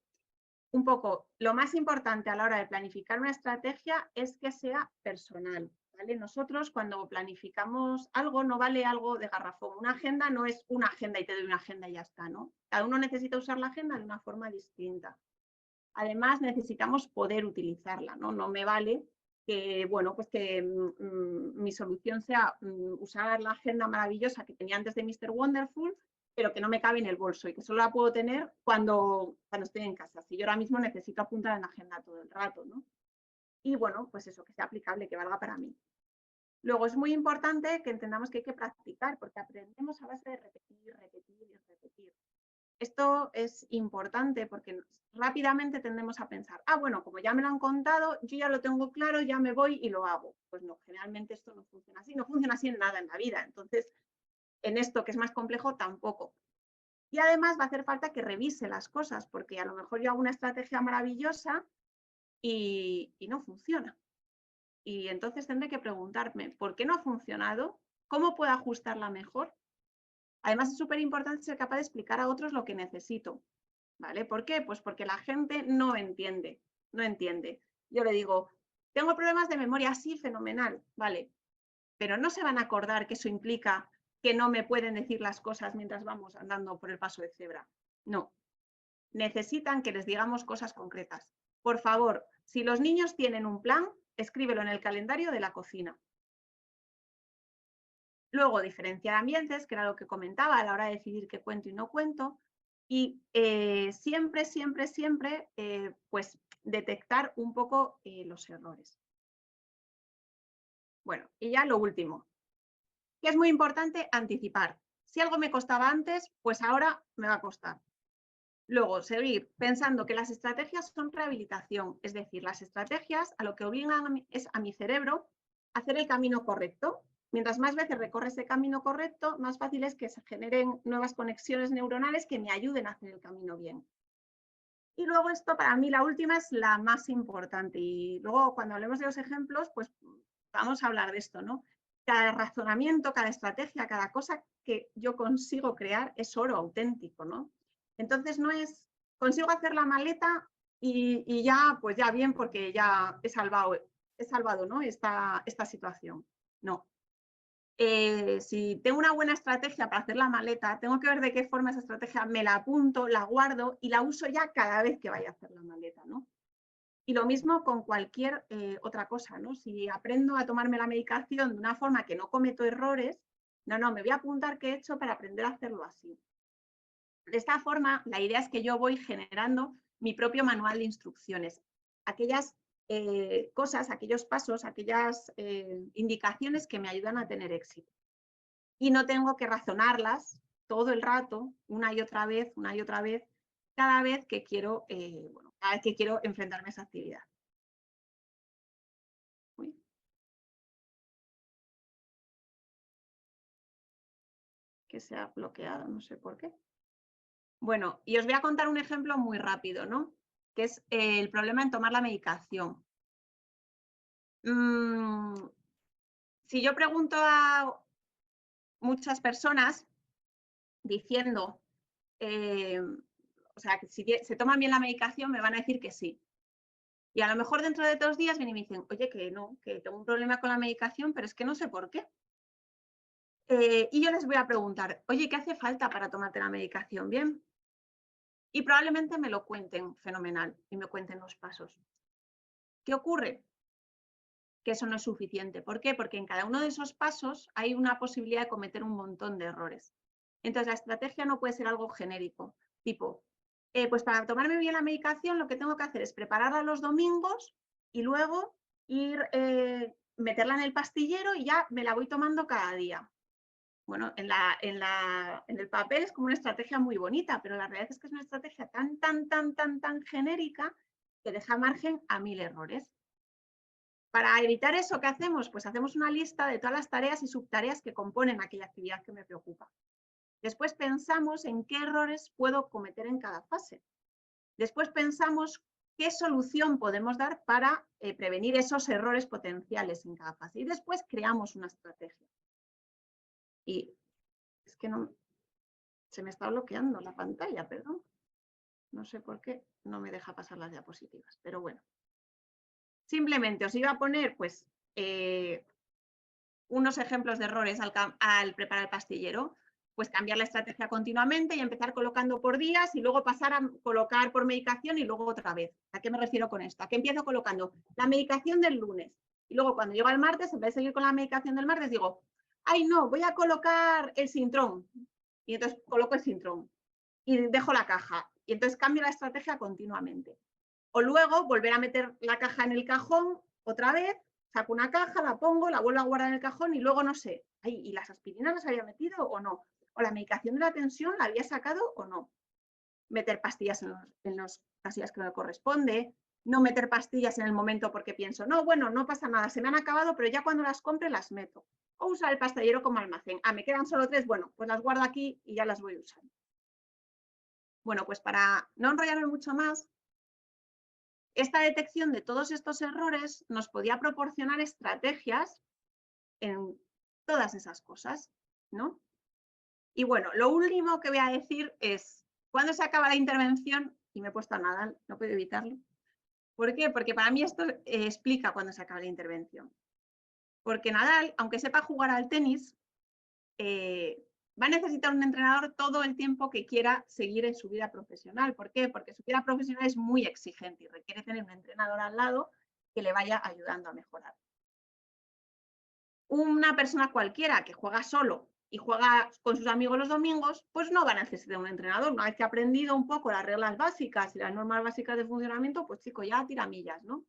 Un poco, lo más importante a la hora de planificar una estrategia es que sea personal, ¿vale? Nosotros cuando planificamos algo no vale algo de garrafón. Una agenda no es una agenda y te doy una agenda y ya está, ¿no? Cada uno necesita usar la agenda de una forma distinta. Además, necesitamos poder utilizarla, ¿no? No me vale que, bueno, pues que mi solución sea usar la agenda maravillosa que tenía antes de Mr. Wonderful, pero que no me cabe en el bolso y que solo la puedo tener cuando estoy en casa. Si yo ahora mismo necesito apuntar en la agenda todo el rato, ¿no? Y bueno, pues eso, que sea aplicable, que valga para mí. Luego es muy importante que entendamos que hay que practicar, porque aprendemos a base de repetir, repetir y repetir. Esto es importante porque rápidamente tendemos a pensar, ah, bueno, como ya me lo han contado, yo ya lo tengo claro, ya me voy y lo hago. Pues no, generalmente esto no funciona así, no funciona así en nada en la vida. Entonces, en esto que es más complejo, tampoco. Y además va a hacer falta que revise las cosas, porque a lo mejor yo hago una estrategia maravillosa y no funciona. Y entonces tendré que preguntarme, ¿por qué no ha funcionado? ¿Cómo puedo ajustarla mejor? Además, es súper importante ser capaz de explicar a otros lo que necesito, ¿vale? ¿Por qué? Pues porque la gente no entiende, no entiende. Yo le digo, tengo problemas de memoria, sí, fenomenal, vale, pero no se van a acordar que eso implica que no me pueden decir las cosas mientras vamos andando por el paso de cebra. No, necesitan que les digamos cosas concretas. Por favor, si los niños tienen un plan, escríbelo en el calendario de la cocina. Luego, diferenciar ambientes, que era lo que comentaba a la hora de decidir qué cuento y no cuento. Y siempre, siempre, siempre, pues detectar un poco los errores. Bueno, y ya lo último, que es muy importante anticipar. Si algo me costaba antes, pues ahora me va a costar. Luego, seguir pensando que las estrategias son rehabilitación, es decir, las estrategias a lo que obligan es a mi cerebro a hacer el camino correcto. Mientras más veces recorre ese camino correcto, más fácil es que se generen nuevas conexiones neuronales que me ayuden a hacer el camino bien. Y luego esto para mí la última es la más importante y luego cuando hablemos de los ejemplos, pues vamos a hablar de esto, ¿no? Cada razonamiento, cada estrategia, cada cosa que yo consigo crear es oro auténtico, ¿no? Entonces no es, consigo hacer la maleta y ya, pues ya bien, porque ya he salvado, ¿no? esta situación. No. Si tengo una buena estrategia para hacer la maleta, tengo que ver de qué forma esa estrategia me la apunto, la guardo y la uso ya cada vez que vaya a hacer la maleta, ¿no? Y lo mismo con cualquier otra cosa, ¿no? Si aprendo a tomarme la medicación de una forma que no cometo errores, no, me voy a apuntar qué he hecho para aprender a hacerlo así. De esta forma, la idea es que yo voy generando mi propio manual de instrucciones. Aquellas cosas, aquellos pasos, aquellas indicaciones que me ayudan a tener éxito. Y no tengo que razonarlas todo el rato, una y otra vez, cada vez que quiero, cada vez que quiero enfrentarme a esa actividad. Uy. Que se ha bloqueado, no sé por qué. Bueno, y os voy a contar un ejemplo muy rápido, ¿no? Que es el problema en tomar la medicación. Si yo pregunto a muchas personas diciendo, o sea, que si se toman bien la medicación, me van a decir que sí. Y a lo mejor dentro de 2 días vienen y me dicen, oye, que no, que tengo un problema con la medicación, pero es que no sé por qué. Y yo les voy a preguntar, oye, ¿qué hace falta para tomarte la medicación bien? Y probablemente me lo cuenten fenomenal y me cuenten los pasos. ¿Qué ocurre? Que eso no es suficiente. ¿Por qué? Porque en cada uno de esos pasos hay una posibilidad de cometer un montón de errores. Entonces, la estrategia no puede ser algo genérico, tipo, pues para tomarme bien la medicación lo que tengo que hacer es prepararla los domingos y luego ir, meterla en el pastillero y ya me la voy tomando cada día. Bueno, en el papel es como una estrategia muy bonita, pero la realidad es que es una estrategia tan genérica que deja margen a 1000 errores. Para evitar eso, ¿qué hacemos? Pues hacemos una lista de todas las tareas y subtareas que componen aquella actividad que me preocupa. Después pensamos en qué errores puedo cometer en cada fase. Después pensamos qué solución podemos dar para prevenir esos errores potenciales en cada fase. Y después creamos una estrategia. Y es que no, se me está bloqueando la pantalla, perdón. No sé por qué no me deja pasar las diapositivas, pero bueno. Simplemente os iba a poner, pues, unos ejemplos de errores al preparar el pastillero. Pues cambiar la estrategia continuamente y empezar colocando por días y luego pasar a colocar por medicación y luego otra vez. ¿A qué me refiero con esto? ¿A qué empiezo colocando? La medicación del lunes. Y luego cuando llego al martes, en vez de seguir con la medicación del martes, digo, ay no, voy a colocar el Sintrón. Y entonces coloco el Sintrón. Y dejo la caja. Y entonces cambio la estrategia continuamente. O luego volver a meter la caja en el cajón otra vez, saco una caja, la pongo, la vuelvo a guardar en el cajón y luego no sé, ay, ¿y las aspirinas las había metido o no? ¿O la medicación de la tensión la había sacado o no? Meter pastillas en las pastillas que me corresponde, no meter pastillas en el momento porque pienso, no, bueno, no pasa nada, se me han acabado, pero ya cuando las compre las meto. O usar el pastillero como almacén. Ah, me quedan solo 3, bueno, pues las guardo aquí y ya las voy usando. Bueno, pues para no enrollarme mucho más, esta detección de todos estos errores nos podía proporcionar estrategias en todas esas cosas, ¿no? Y bueno, lo último que voy a decir es, ¿cuándo se acaba la intervención? Y me he puesto a Nadal, no puedo evitarlo. ¿Por qué? Porque para mí esto explica cuándo se acaba la intervención. Porque Nadal, aunque sepa jugar al tenis, va a necesitar un entrenador todo el tiempo que quiera seguir en su vida profesional. ¿Por qué? Porque su vida profesional es muy exigente y requiere tener un entrenador al lado que le vaya ayudando a mejorar. Una persona cualquiera que juega solo y juega con sus amigos los domingos, pues no va a necesitar un entrenador. Una vez que ha aprendido un poco las reglas básicas y las normas básicas de funcionamiento, pues chico, ya tira millas, ¿no?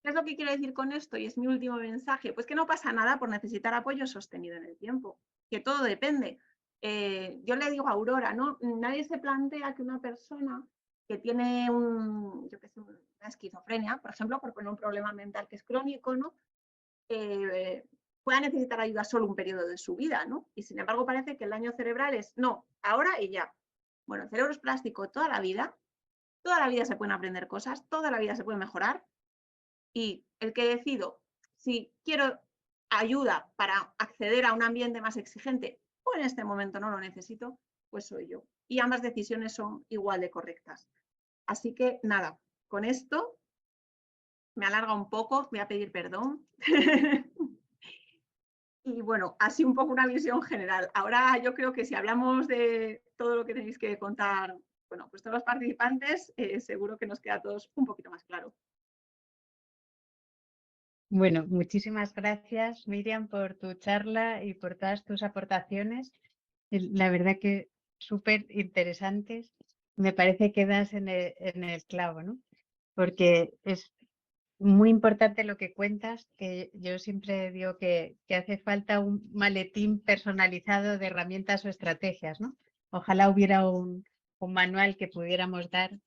¿Qué es lo que quiero decir con esto? Y es mi último mensaje. Pues que no pasa nada por necesitar apoyo sostenido en el tiempo, que todo depende. Yo le digo a Aurora, ¿no? Nadie se plantea que una persona que tiene una esquizofrenia, por ejemplo, por poner un problema mental que es crónico, ¿no? Pueda necesitar ayuda solo un periodo de su vida, ¿no? Y sin embargo parece que el daño cerebral es, no, ahora y ya. Bueno, el cerebro es plástico toda la vida se pueden aprender cosas, toda la vida se puede mejorar, y el que decido si quiero ayuda para acceder a un ambiente más exigente o en este momento no lo necesito, pues soy yo. Y ambas decisiones son igual de correctas. Así que nada, con esto me alarga un poco, voy a pedir perdón. Y bueno, así un poco una visión general. Ahora yo creo que si hablamos de todo lo que tenéis que contar, bueno, pues todos los participantes, seguro que nos queda a todos un poquito más claro. Bueno, muchísimas gracias, Miriam, por tu charla y por todas tus aportaciones. La verdad que súper interesantes. Me parece que das en el clavo, ¿no? Porque es muy importante lo que cuentas, que yo siempre digo que hace falta un maletín personalizado de herramientas o estrategias, ¿no? Ojalá hubiera un manual que pudiéramos dar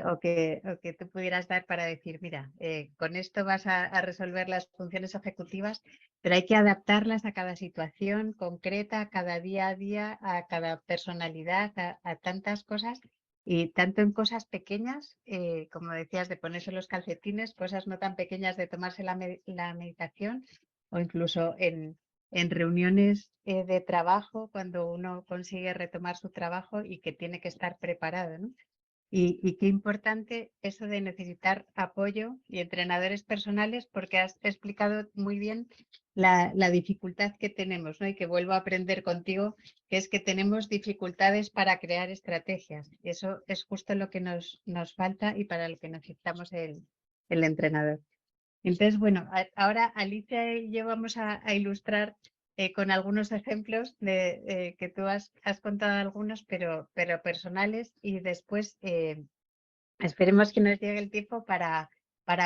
o que tú pudieras dar para decir, mira, con esto vas a resolver las funciones ejecutivas, pero hay que adaptarlas a cada situación concreta, a cada día a día, a cada personalidad, a tantas cosas. Y tanto en cosas pequeñas, como decías, de ponerse los calcetines, cosas no tan pequeñas de tomarse la meditación, o incluso en reuniones de trabajo, cuando uno consigue retomar su trabajo y que tiene que estar preparado, ¿no? Y qué importante eso de necesitar apoyo y entrenadores personales, porque has explicado muy bien la dificultad que tenemos, ¿no? Y que vuelvo a aprender contigo, que es que tenemos dificultades para crear estrategias. Y eso es justo lo que nos falta y para lo que necesitamos el entrenador. Entonces, bueno, ahora Alicia y yo vamos a ilustrar con algunos ejemplos que tú has contado algunos, pero personales, y después esperemos que nos llegue el tiempo para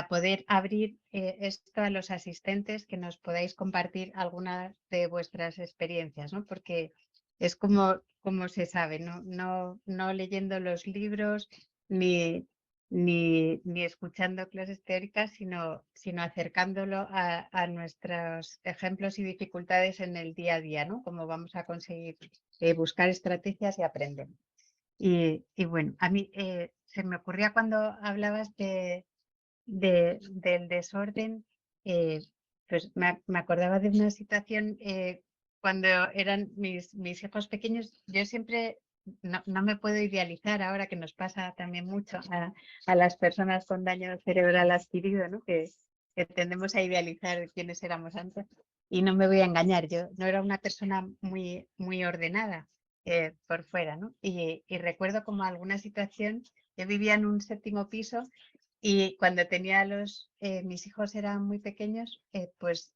poder abrir esto a los asistentes, que nos podáis compartir algunas de vuestras experiencias, ¿no? Porque es como se sabe, no leyendo los libros ni escuchando clases teóricas, sino acercándolo a nuestros ejemplos y dificultades en el día a día, ¿no? Cómo vamos a conseguir buscar estrategias y aprender. Y bueno, a mí se me ocurría cuando hablabas del desorden, pues me acordaba de una situación cuando eran mis hijos pequeños. Yo siempre no me puedo idealizar, ahora que nos pasa también mucho a las personas con daño cerebral adquirido, ¿no? Que tendemos a idealizar quiénes éramos antes. Y no me voy a engañar, yo no era una persona muy ordenada por fuera, ¿no? Y recuerdo como alguna situación, yo vivía en un 7.º piso y cuando tenía mis hijos eran muy pequeños, pues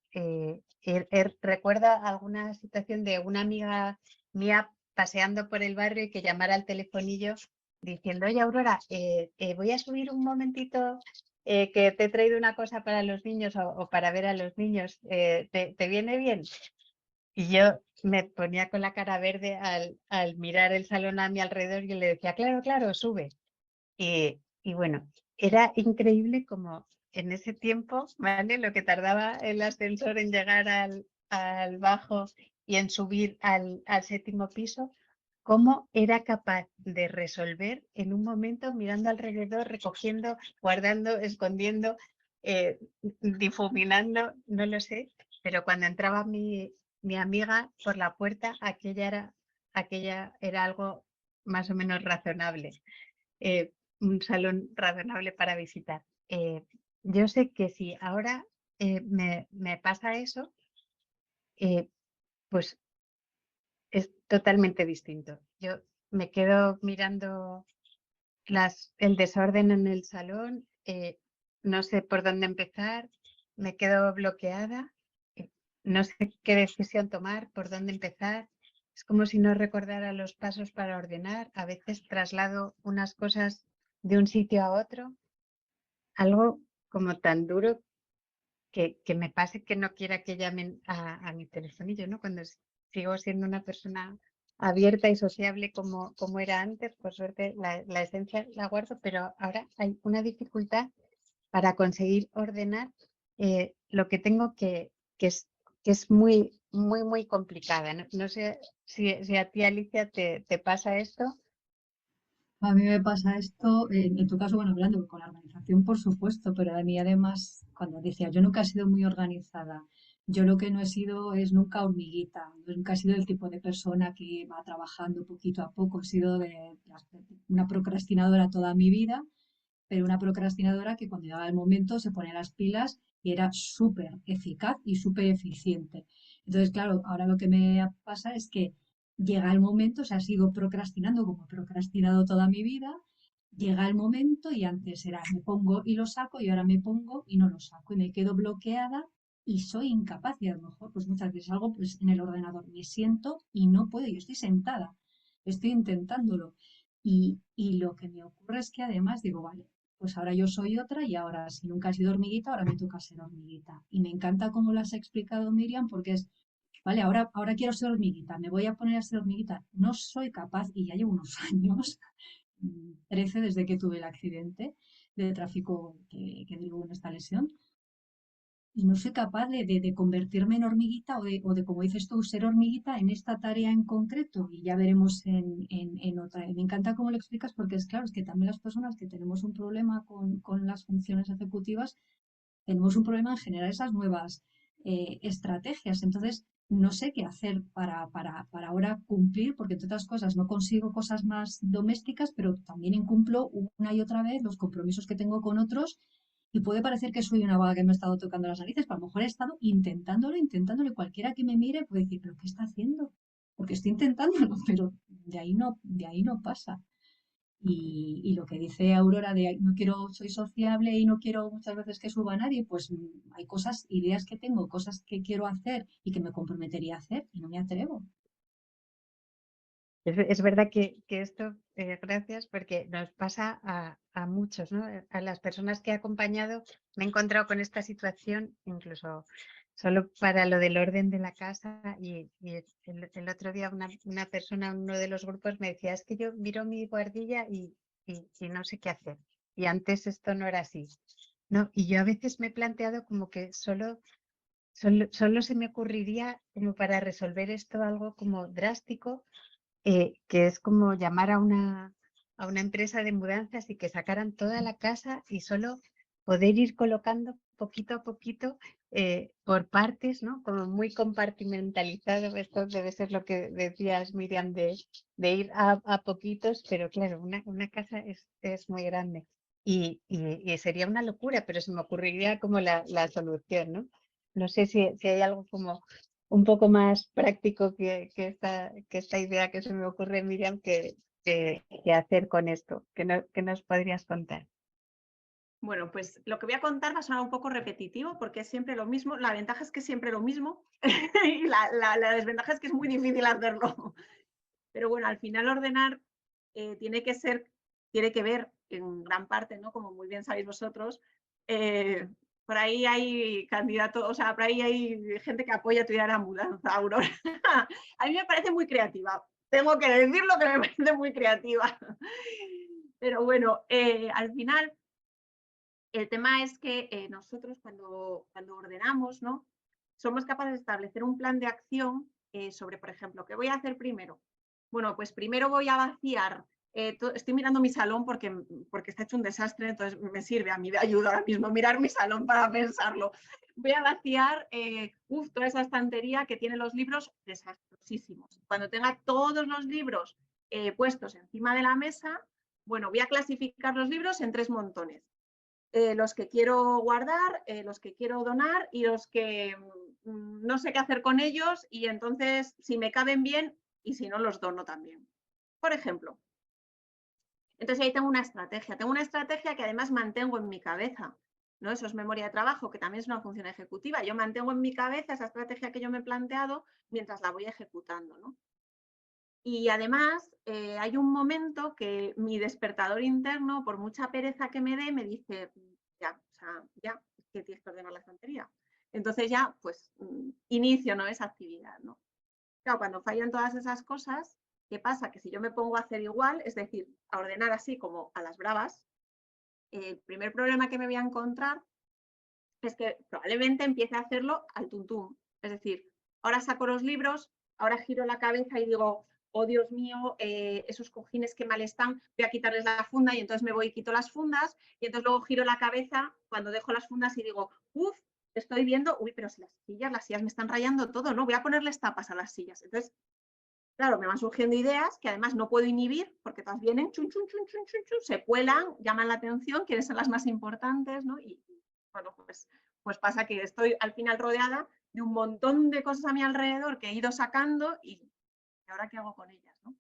recuerdo alguna situación de una amiga mía paseando por el barrio y que llamara al telefonillo diciendo, oye Aurora, voy a subir un momentito que te he traído una cosa para los niños o para ver a los niños, ¿te viene bien? Y yo me ponía con la cara verde al mirar el salón a mi alrededor y le decía, claro, claro, sube. Y bueno, era increíble como en ese tiempo, ¿vale? Lo que tardaba el ascensor en llegar al bajo y en subir al 7.º piso, cómo era capaz de resolver en un momento mirando alrededor, recogiendo, guardando, escondiendo, difuminando, no lo sé, pero cuando entraba mi amiga por la puerta, aquella era algo más o menos razonable. Un salón razonable para visitar. Yo sé que si ahora me pasa eso, pues es totalmente distinto. Yo me quedo mirando el desorden en el salón, no sé por dónde empezar, me quedo bloqueada, no sé qué decisión tomar, por dónde empezar. Es como si no recordara los pasos para ordenar. A veces traslado unas cosas de un sitio a otro, algo como tan duro que me pase que no quiera que llamen a mi telefonillo, ¿no? Cuando sigo siendo una persona abierta y sociable como era antes, por suerte la esencia la guardo, pero ahora hay una dificultad para conseguir ordenar lo que tengo que es muy complicada. No sé si a ti, Alicia, te pasa esto. A mí me pasa esto, en tu caso, bueno, hablando con la organización, por supuesto, pero a mí además, cuando decía, yo nunca he sido muy organizada, yo lo que no he sido es nunca hormiguita, yo nunca he sido el tipo de persona que va trabajando poquito a poco, he sido una procrastinadora toda mi vida, pero una procrastinadora que cuando llegaba el momento se ponía las pilas y era súper eficaz y súper eficiente. Entonces, claro, ahora lo que me pasa es que llega el momento, o sea, sigo procrastinando como he procrastinado toda mi vida, llega el momento y antes era me pongo y lo saco y ahora me pongo y no lo saco y me quedo bloqueada y soy incapaz y a lo mejor pues muchas veces algo pues en el ordenador me siento y no puedo, yo estoy sentada estoy intentándolo. Y lo que me ocurre es que además digo, vale, pues ahora yo soy otra y ahora si nunca he sido hormiguita, ahora me toca ser hormiguita. Y me encanta cómo lo has explicado, Miriam, porque es, vale, ahora quiero ser hormiguita, me voy a poner a ser hormiguita. No soy capaz, y ya llevo unos años, 13 desde que tuve el accidente de tráfico que digo en esta lesión, y no soy capaz de convertirme en hormiguita o de, como dices tú, ser hormiguita en esta tarea en concreto y ya veremos en otra. Y me encanta cómo lo explicas porque es claro, es que también las personas que tenemos un problema con las funciones ejecutivas, tenemos un problema en generar esas nuevas estrategias. Entonces, no sé qué hacer para ahora cumplir, porque entre otras cosas no consigo cosas más domésticas, pero también incumplo una y otra vez los compromisos que tengo con otros y puede parecer que soy una vaga que me he estado tocando las narices, pero a lo mejor he estado intentándolo, y cualquiera que me mire puede decir, ¿pero qué está haciendo? Porque estoy intentándolo, pero de ahí no pasa. Y lo que dice Aurora de no quiero, soy sociable y no quiero muchas veces que suba a nadie, pues hay cosas, ideas que tengo, cosas que quiero hacer y que me comprometería a hacer y no me atrevo. Es verdad que esto, gracias, porque nos pasa a muchos, ¿no? A las personas que he acompañado me he encontrado con esta situación, incluso solo para lo del orden de la casa. Y el otro día una persona, uno de los grupos, me decía, es que yo miro mi guardilla y no sé qué hacer. Y antes esto no era así, ¿no? Y yo a veces me he planteado como que solo se me ocurriría como para resolver esto algo como drástico, que es como llamar a una empresa de mudanzas y que sacaran toda la casa y solo poder ir colocando poquito a poquito por partes, ¿no? Como muy compartimentalizado. Esto debe ser lo que decías, Miriam, de ir a poquitos, pero claro, una casa es muy grande. Y sería una locura, pero se me ocurriría como la solución, ¿no? No sé si hay algo como un poco más práctico que esta idea que se me ocurre, Miriam, que hacer con esto. ¿Qué nos podrías contar? Bueno, pues lo que voy a contar va a sonar un poco repetitivo porque es siempre lo mismo. La ventaja es que es siempre lo mismo y la desventaja es que es muy difícil hacerlo. Pero bueno, al final ordenar tiene que ver en gran parte, ¿no? Como muy bien sabéis vosotros, por ahí hay candidatos, o sea, por ahí hay gente que apoya tu idea de la mudanza, Aurora. A mí me parece muy creativa. Tengo que decirlo que me parece muy creativa. Pero bueno, al final el tema es que nosotros cuando ordenamos, ¿no? Somos capaces de establecer un plan de acción sobre, por ejemplo, ¿qué voy a hacer primero? Bueno, pues primero voy a vaciar. Estoy mirando mi salón porque está hecho un desastre, entonces me sirve a mí de ayuda ahora mismo mirar mi salón para pensarlo. Voy a vaciar toda esa estantería que tiene los libros desastrosísimos. Cuando tenga todos los libros puestos encima de la mesa, bueno, voy a clasificar los libros en 3 montones. Los que quiero guardar, los que quiero donar y los que no sé qué hacer con ellos y entonces si me caben bien y si no los dono también. Por ejemplo. Entonces ahí tengo una estrategia que además mantengo en mi cabeza, ¿no? Eso es memoria de trabajo, que también es una función ejecutiva. Yo mantengo en mi cabeza esa estrategia que yo me he planteado mientras la voy ejecutando, ¿no? Y además hay un momento que mi despertador interno, por mucha pereza que me dé, me dice, ya, o sea, ya, es que tienes que ordenar la estantería. Entonces ya, pues, inicio, ¿no? Esa actividad, ¿no? Claro, cuando fallan todas esas cosas, ¿qué pasa? Que si yo me pongo a hacer igual, es decir, a ordenar así como a las bravas, el primer problema que me voy a encontrar es que probablemente empiece a hacerlo al tuntum. Es decir, ahora saco los libros, ahora giro la cabeza y digo, oh Dios mío, esos cojines que mal están, voy a quitarles la funda y entonces me voy y quito las fundas y entonces luego giro la cabeza cuando dejo las fundas y digo, estoy viendo, pero si las sillas me están rayando todo, ¿no? Voy a ponerles tapas a las sillas. Entonces, claro, me van surgiendo ideas que además no puedo inhibir porque todas vienen, chun, chun, chun, chun, chun, chun, se cuelan, llaman la atención, quieren ser las más importantes, ¿no? Y bueno, pues pasa que estoy al final rodeada de un montón de cosas a mi alrededor que he ido sacando y ahora qué hago con ellas, ¿no?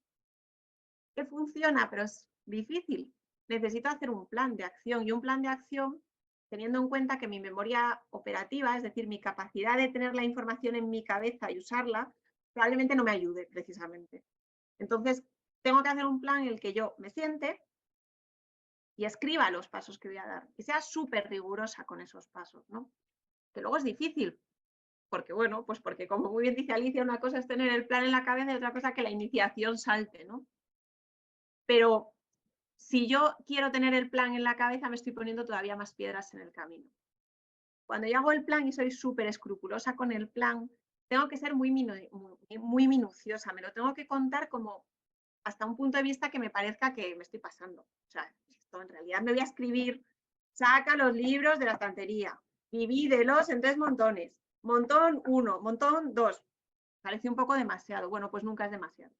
Que funciona, pero es difícil. Necesito hacer un plan de acción y un plan de acción teniendo en cuenta que mi memoria operativa, es decir, mi capacidad de tener la información en mi cabeza y usarla, probablemente no me ayude precisamente. Entonces, tengo que hacer un plan en el que yo me siente y escriba los pasos que voy a dar y sea súper rigurosa con esos pasos, ¿no? Que luego es difícil, porque bueno, pues porque como muy bien dice Alicia, una cosa es tener el plan en la cabeza y otra cosa que la iniciación salte, ¿no? Pero si yo quiero tener el plan en la cabeza, me estoy poniendo todavía más piedras en el camino. Cuando yo hago el plan y soy súper escrupulosa con el plan, tengo que ser muy minuciosa, me lo tengo que contar como hasta un punto de vista que me parezca que me estoy pasando. O sea, esto en realidad me voy a escribir, saca los libros de la estantería, divídelos en 3 montones, montón 1, montón 2. Parece un poco demasiado, bueno, pues nunca es demasiado.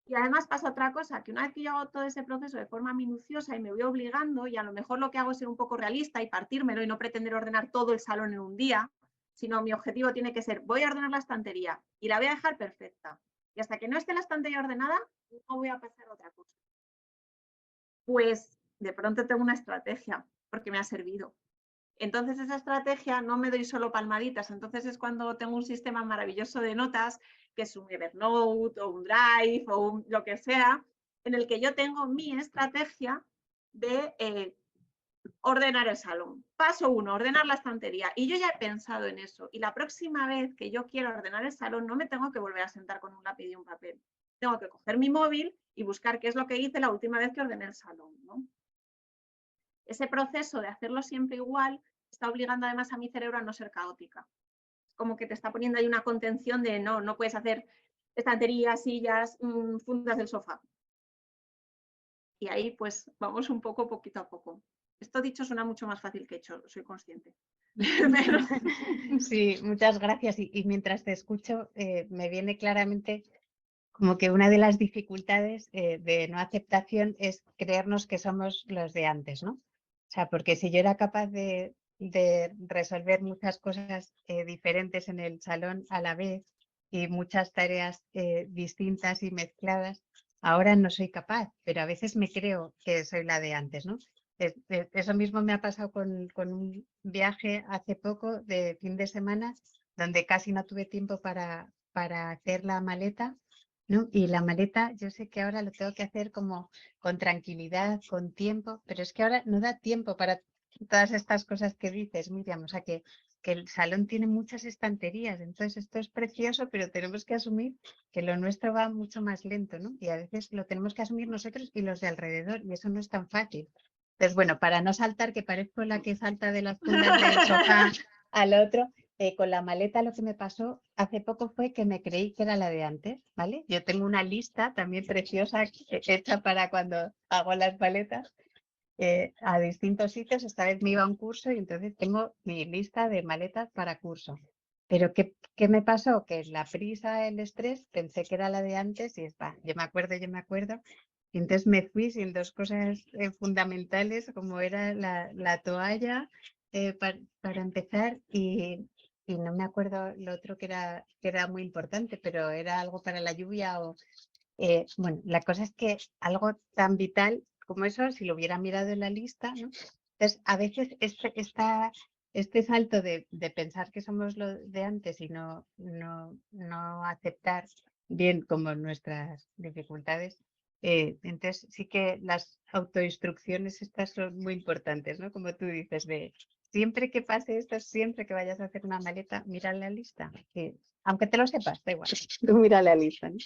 Y además pasa otra cosa, que una vez que yo hago todo ese proceso de forma minuciosa y me voy obligando, y a lo mejor lo que hago es ser un poco realista y partírmelo y no pretender ordenar todo el salón en un día, sino mi objetivo tiene que ser, voy a ordenar la estantería y la voy a dejar perfecta. Y hasta que no esté la estantería ordenada, no voy a pasar a otra cosa. Pues de pronto tengo una estrategia, porque me ha servido. Entonces esa estrategia no me doy solo palmaditas, entonces es cuando tengo un sistema maravilloso de notas, que es un Evernote o un Drive o lo que sea, en el que yo tengo mi estrategia de ordenar el salón. Paso 1, ordenar la estantería. Y yo ya he pensado en eso. Y la próxima vez que yo quiero ordenar el salón, no me tengo que volver a sentar con un lápiz y un papel. Tengo que coger mi móvil y buscar qué es lo que hice la última vez que ordené el salón, ¿no? Ese proceso de hacerlo siempre igual está obligando además a mi cerebro a no ser caótica. Es como que te está poniendo ahí una contención de no puedes hacer estanterías, sillas, fundas del sofá. Y ahí pues vamos un poco poquito a poco. Esto dicho suena mucho más fácil que hecho, soy consciente. Pero... Sí, muchas gracias. Y mientras te escucho, me viene claramente como que una de las dificultades de no aceptación es creernos que somos los de antes, ¿no? O sea, porque si yo era capaz de resolver muchas cosas diferentes en el salón a la vez y muchas tareas distintas y mezcladas, ahora no soy capaz, pero a veces me creo que soy la de antes, ¿no? Eso mismo me ha pasado con un viaje hace poco de fin de semana donde casi no tuve tiempo para hacer la maleta, ¿no? Y la maleta, yo sé que ahora lo tengo que hacer como con tranquilidad, con tiempo, pero es que ahora no da tiempo para todas estas cosas que dices, Miriam. O sea, que el salón tiene muchas estanterías, entonces esto es precioso, pero tenemos que asumir que lo nuestro va mucho más lento, ¿no? Y a veces lo tenemos que asumir nosotros y los de alrededor, y eso no es tan fácil. Entonces, bueno, para no saltar, que parezco la que salta de las fundas del sofá al otro, con la maleta lo que me pasó hace poco fue que me creí que era la de antes, ¿vale? Yo tengo una lista también preciosa hecha para cuando hago las maletas a distintos sitios. Esta vez me iba a un curso y entonces tengo mi lista de maletas para curso. Pero ¿qué me pasó? Que la prisa, el estrés, pensé que era la de antes y yo me acuerdo. Y entonces me fui sin 2 cosas fundamentales, como era la toalla para empezar y no me acuerdo lo otro que era muy importante, pero era algo para la lluvia bueno, la cosa es que algo tan vital como eso, si lo hubiera mirado en la lista, ¿no? Entonces, a veces este salto de pensar que somos lo de antes y no aceptar bien como nuestras dificultades, entonces sí que las autoinstrucciones estas son muy importantes, ¿no? Como tú dices, de siempre que pase esto, siempre que vayas a hacer una maleta, mira la lista. Aunque te lo sepas, da igual, tú mira la lista, ¿no?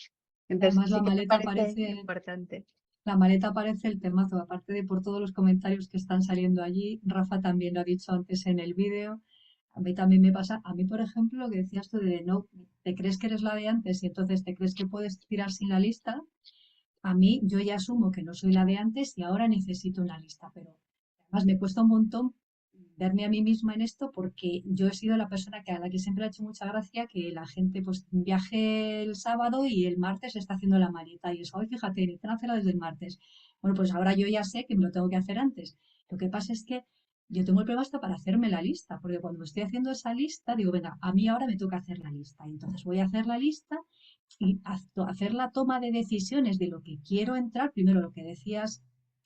Entonces Además, sí que me parece importante. la maleta parece el temazo, aparte de por todos los comentarios que están saliendo allí. Rafa también lo ha dicho antes en el vídeo. A mí también me pasa, a mí por ejemplo, lo que decías tú de no, te crees que eres la de antes y entonces te crees que puedes tirar sin la lista. A mí yo ya asumo que no soy la de antes y ahora necesito una lista, pero además me cuesta un montón verme a mí misma en esto porque yo he sido la persona a la que siempre ha hecho mucha gracia que la gente pues viaje el sábado y el martes está haciendo la maleta y eso, hoy fíjate, necesitan hacerla desde el martes. Bueno, pues ahora yo ya sé que me lo tengo que hacer antes. Lo que pasa es que yo tengo el problema hasta para hacerme la lista, porque cuando estoy haciendo esa lista, digo, venga, a mí ahora me toca hacer la lista. Y entonces voy a hacer la lista y hacer la toma de decisiones de lo que quiero entrar. Primero, lo que decías,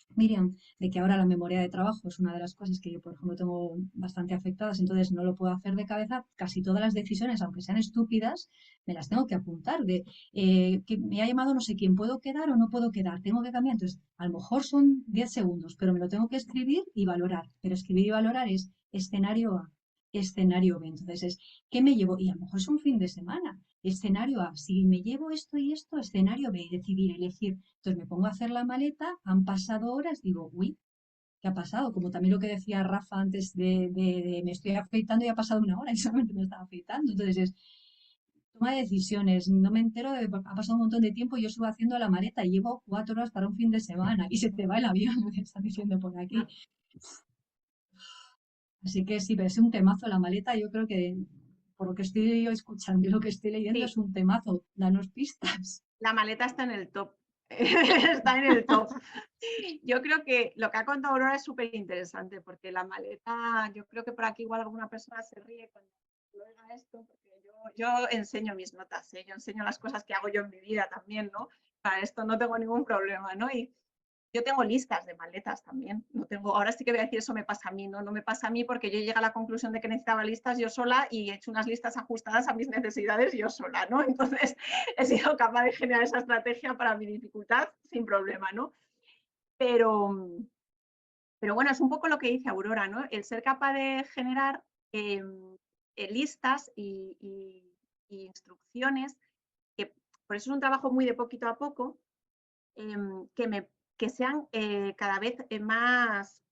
Miriam, de que ahora la memoria de trabajo es una de las cosas que yo, por ejemplo, tengo bastante afectadas, entonces no lo puedo hacer de cabeza. Casi todas las decisiones, aunque sean estúpidas, me las tengo que apuntar. De que me ha llamado no sé quién, ¿puedo quedar o no puedo quedar? Tengo que cambiar. Entonces, a lo mejor son 10 segundos, pero me lo tengo que escribir y valorar. Pero escribir y valorar es escenario A, escenario B. Entonces, ¿qué me llevo? Y a lo mejor es un fin de semana. Escenario A, si me llevo esto y esto, escenario B, decidir, elegir. Entonces me pongo a hacer la maleta, han pasado horas, digo, uy, ¿qué ha pasado? Como también lo que decía Rafa antes de me estoy afeitando y ha pasado una hora y solamente me estaba afeitando. Entonces es toma de decisiones, no me entero de ha pasado un montón de tiempo y yo sigo haciendo la maleta y llevo 4 horas para un fin de semana y se te va el avión, me están diciendo por aquí. Así que sí, pero es un temazo la maleta, yo creo que por lo que estoy yo escuchando y lo que estoy leyendo Sí, es un temazo, danos pistas. la maleta está en el top. Está en el top. Yo creo que lo que ha contado Aurora es súper interesante porque la maleta, yo creo que por aquí igual alguna persona se ríe cuando oiga esto, porque yo enseño mis notas, ¿eh? Yo enseño las cosas que hago yo en mi vida también, ¿no? Para esto no tengo ningún problema, ¿no? Y yo tengo listas de maletas también. No tengo, ahora sí que voy a decir eso me pasa a mí, ¿no? No me pasa a mí porque yo llegué a la conclusión de que necesitaba listas yo sola y he hecho unas listas ajustadas a mis necesidades yo sola, ¿no? Entonces he sido capaz de generar esa estrategia para mi dificultad sin problema, ¿no? Pero, pero bueno, es un poco lo que dice Aurora, ¿no? El ser capaz de generar listas y instrucciones, que por eso es un trabajo muy de poquito a poco, que sean cada vez más,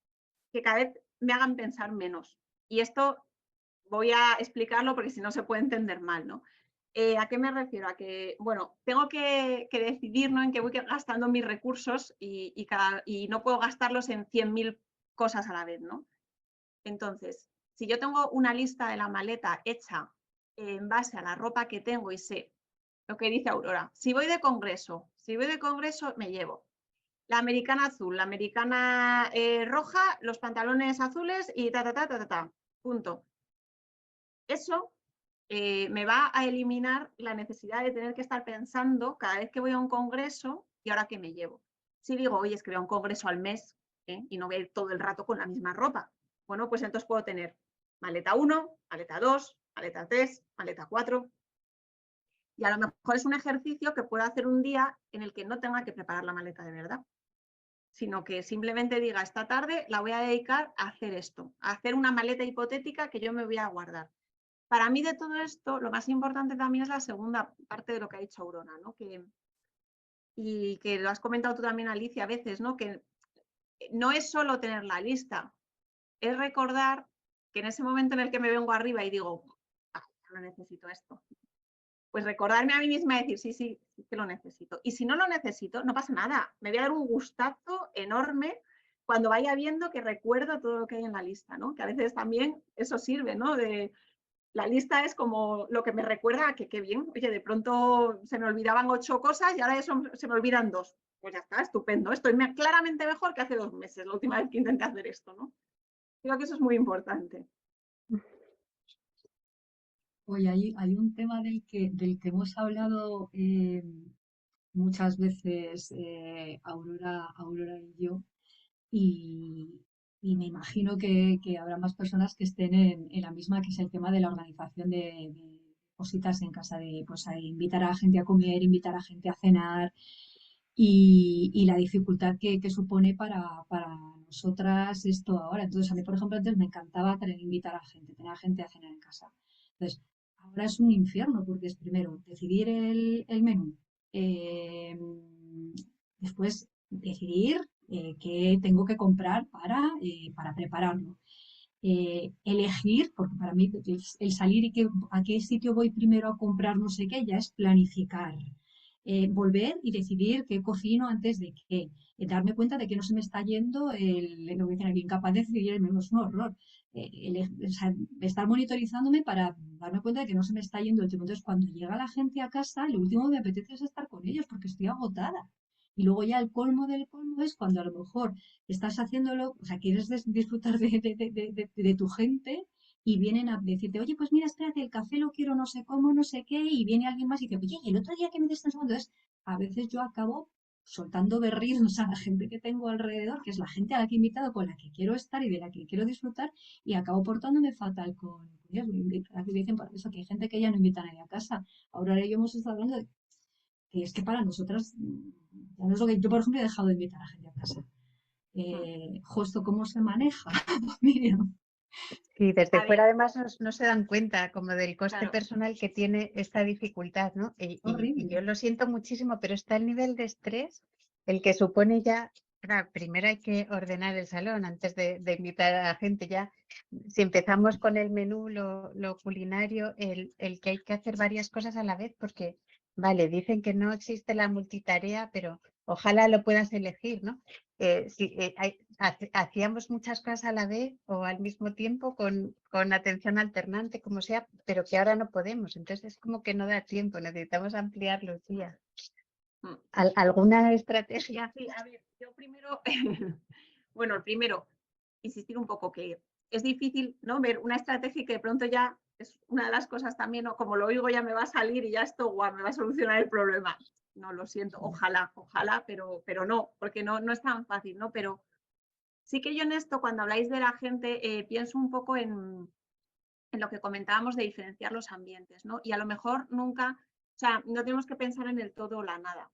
que cada vez me hagan pensar menos. Y esto voy a explicarlo porque si no se puede entender mal, ¿no? ¿A qué me refiero? A que, bueno, tengo que decidir, ¿no? En qué voy gastando mis recursos y no puedo gastarlos en 100.000 cosas a la vez, ¿no? Entonces, si yo tengo una lista de la maleta hecha en base a la ropa que tengo y sé lo que dice Aurora, si voy de congreso, me llevo la americana azul, la americana roja, los pantalones azules y punto. Eso me va a eliminar la necesidad de tener que estar pensando cada vez que voy a un congreso y ahora qué me llevo. Si digo, oye, es que voy a un congreso al mes y no voy a ir todo el rato con la misma ropa, bueno, pues entonces puedo tener maleta 1, maleta 2, maleta 3, maleta 4. Y a lo mejor es un ejercicio que puedo hacer un día en el que no tenga que preparar la maleta de verdad, sino que simplemente diga, esta tarde la voy a dedicar a hacer esto, a hacer una maleta hipotética que yo me voy a guardar. Para mí de todo esto, lo más importante también es la segunda parte de lo que ha dicho Aurora, ¿no? Y que lo has comentado tú también, Alicia, a veces, ¿no? Que no es solo tener la lista, es recordar que en ese momento en el que me vengo arriba y digo, no necesito esto, pues recordarme a mí misma y decir, sí que lo necesito. Y si no lo necesito, no pasa nada. Me voy a dar un gustazo enorme cuando vaya viendo que recuerdo todo lo que hay en la lista, ¿no? Que a veces también eso sirve, ¿no? La lista es como lo que me recuerda a que qué bien. Oye, de pronto se me olvidaban 8 cosas y ahora eso se me olvidan 2. Pues ya está, estupendo. Estoy claramente mejor que hace 2 meses, la última vez que intenté hacer esto, ¿no? Creo que eso es muy importante. Oye, hay un tema del que hemos hablado muchas veces Aurora y yo, y, y me imagino que habrá más personas que estén en la misma, que es el tema de la organización de cositas en casa, de pues, a invitar a la gente a comer, invitar a gente a cenar, y la dificultad que supone para nosotras esto ahora. Entonces, a mí, por ejemplo, antes me encantaba invitar a gente, tener a gente a cenar en casa. Entonces, ahora es un infierno porque es primero decidir el menú, eh, después decidir qué tengo que comprar para prepararlo. Elegir, porque para mí el salir y a qué sitio voy primero a comprar no sé qué, ya es planificar. Volver y decidir qué cocino antes de qué. Darme cuenta de que no se me está yendo lo que dicen aquí, incapaz de decidir el menú, es un horror. O sea, estar monitorizándome para darme cuenta de que no se me está yendo el tiempo. Entonces, cuando llega la gente a casa, lo último que me apetece es estar con ellos porque estoy agotada. Y luego ya el colmo del colmo es cuando a lo mejor estás haciéndolo, o sea, quieres disfrutar de tu gente y vienen a decirte, oye, pues mira, espérate, el café lo quiero no sé cómo, no sé qué, y viene alguien más y dice, oye, el otro día que me diste un segundo. Entonces, a veces yo acabo soltando berridos a la gente que tengo alrededor, que es la gente a la que he invitado, con la que quiero estar y de la que quiero disfrutar, y acabo portándome fatal con ellos. Aquí dicen por eso que hay gente que ya no invita a nadie a casa. Ahora yo hemos estado hablando de que es que para nosotras, ya no es lo que yo, por ejemplo, he dejado de invitar a gente a casa. Justo cómo se maneja, Miriam. Y desde A fuera ver, además no se dan cuenta como del coste claro, personal que tiene esta dificultad, ¿no? Y yo Horrible. lo siento muchísimo, pero está el nivel de estrés, el que supone ya, claro, primero hay que ordenar el salón antes de invitar a la gente ya. Si empezamos con el menú, lo culinario, el que hay que hacer varias cosas a la vez, porque, vale, dicen que no existe la multitarea, pero ojalá lo puedas elegir, ¿no? Hacíamos muchas cosas a la vez o al mismo tiempo con atención alternante, como sea, pero que ahora no podemos. Entonces es como que no da tiempo, necesitamos ampliar los días. mm, ¿Alguna estrategia? sí, a ver, yo primero, bueno, el primero, insistir un poco que es difícil, ¿no? Ver una estrategia que de pronto ya es una de las cosas también, ¿no? Como lo oigo ya me va a salir y ya esto, guau, me va a solucionar el problema. No, lo siento, ojalá, pero no, porque no es tan fácil, ¿no? Pero sí que yo en esto, cuando habláis de la gente, pienso un poco en lo que comentábamos de diferenciar los ambientes, ¿no? Y a lo mejor nunca, o sea, no tenemos que pensar en el todo o la nada.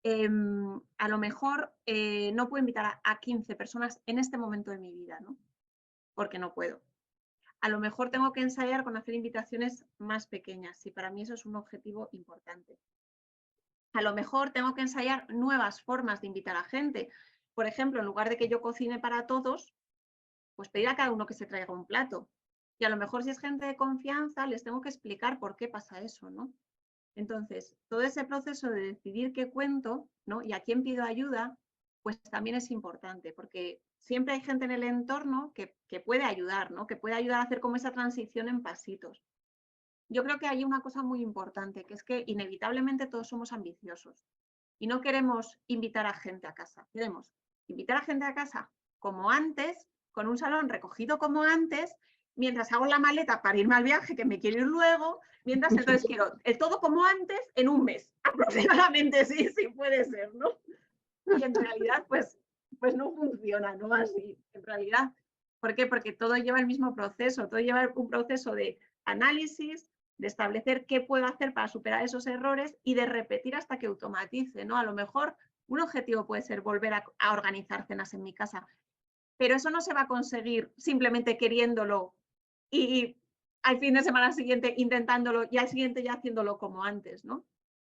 A lo mejor no puedo invitar a 15 personas en este momento de mi vida, ¿no? Porque no puedo. A lo mejor tengo que ensayar con hacer invitaciones más pequeñas y para mí eso es un objetivo importante. A lo mejor tengo que ensayar nuevas formas de invitar a gente. Por ejemplo, en lugar de que yo cocine para todos, pues pedir a cada uno que se traiga un plato. Y a lo mejor si es gente de confianza, les tengo que explicar por qué pasa eso, ¿no? Entonces, todo ese proceso de decidir qué cuento, ¿no? Y a quién pido ayuda, pues también es importante, porque siempre hay gente en el entorno que puede ayudar, ¿no? Que puede ayudar a hacer como esa transición en pasitos. Yo creo que hay una cosa muy importante, que es que inevitablemente todos somos ambiciosos y no queremos invitar a gente a casa. Queremos invitar a gente a casa como antes, con un salón recogido como antes, mientras hago la maleta para irme al viaje, que me quiero ir luego, mientras entonces quiero el todo como antes en un mes, aproximadamente, sí puede ser, ¿no? Y en realidad, pues no funciona, ¿no? Así, en realidad. ¿Por qué? Porque todo lleva el mismo proceso, todo lleva un proceso de análisis, de establecer qué puedo hacer para superar esos errores y de repetir hasta que automatice, ¿no? A lo mejor un objetivo puede ser volver a organizar cenas en mi casa, pero eso no se va a conseguir simplemente queriéndolo y al fin de semana siguiente intentándolo y al siguiente ya haciéndolo como antes, ¿no?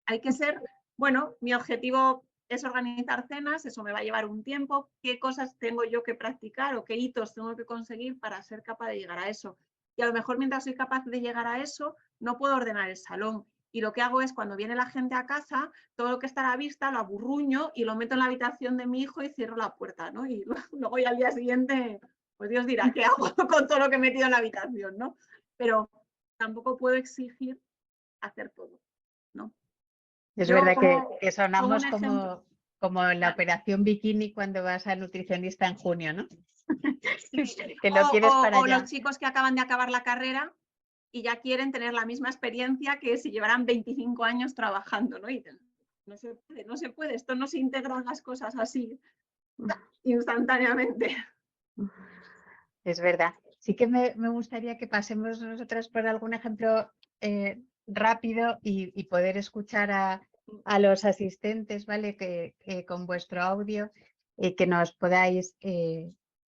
Hay que ser, bueno, mi objetivo es organizar cenas, eso me va a llevar un tiempo, qué cosas tengo yo que practicar o qué hitos tengo que conseguir para ser capaz de llegar a eso. Y a lo mejor mientras soy capaz de llegar a eso, no puedo ordenar el salón. Y lo que hago es cuando viene la gente a casa, todo lo que está a la vista lo aburruño y lo meto en la habitación de mi hijo y cierro la puerta, ¿no? Y luego ya al día siguiente, pues Dios dirá, ¿qué hago con todo lo que he metido en la habitación, ¿no? Pero tampoco puedo exigir hacer todo, ¿no? Es Yo verdad como que un sonamos ejemplo, como en la claro, operación bikini cuando vas al nutricionista en junio, ¿no? sí. Que lo quieres para O los allá. chicos que acaban de acabar la carrera y ya quieren tener la misma experiencia que si llevaran 25 años trabajando, ¿no? Y no se puede, esto no se integran las cosas así instantáneamente. Es verdad. Sí que me gustaría que pasemos nosotras por algún ejemplo rápido y poder escuchar a los asistentes, ¿vale? Que con vuestro audio que nos podáis,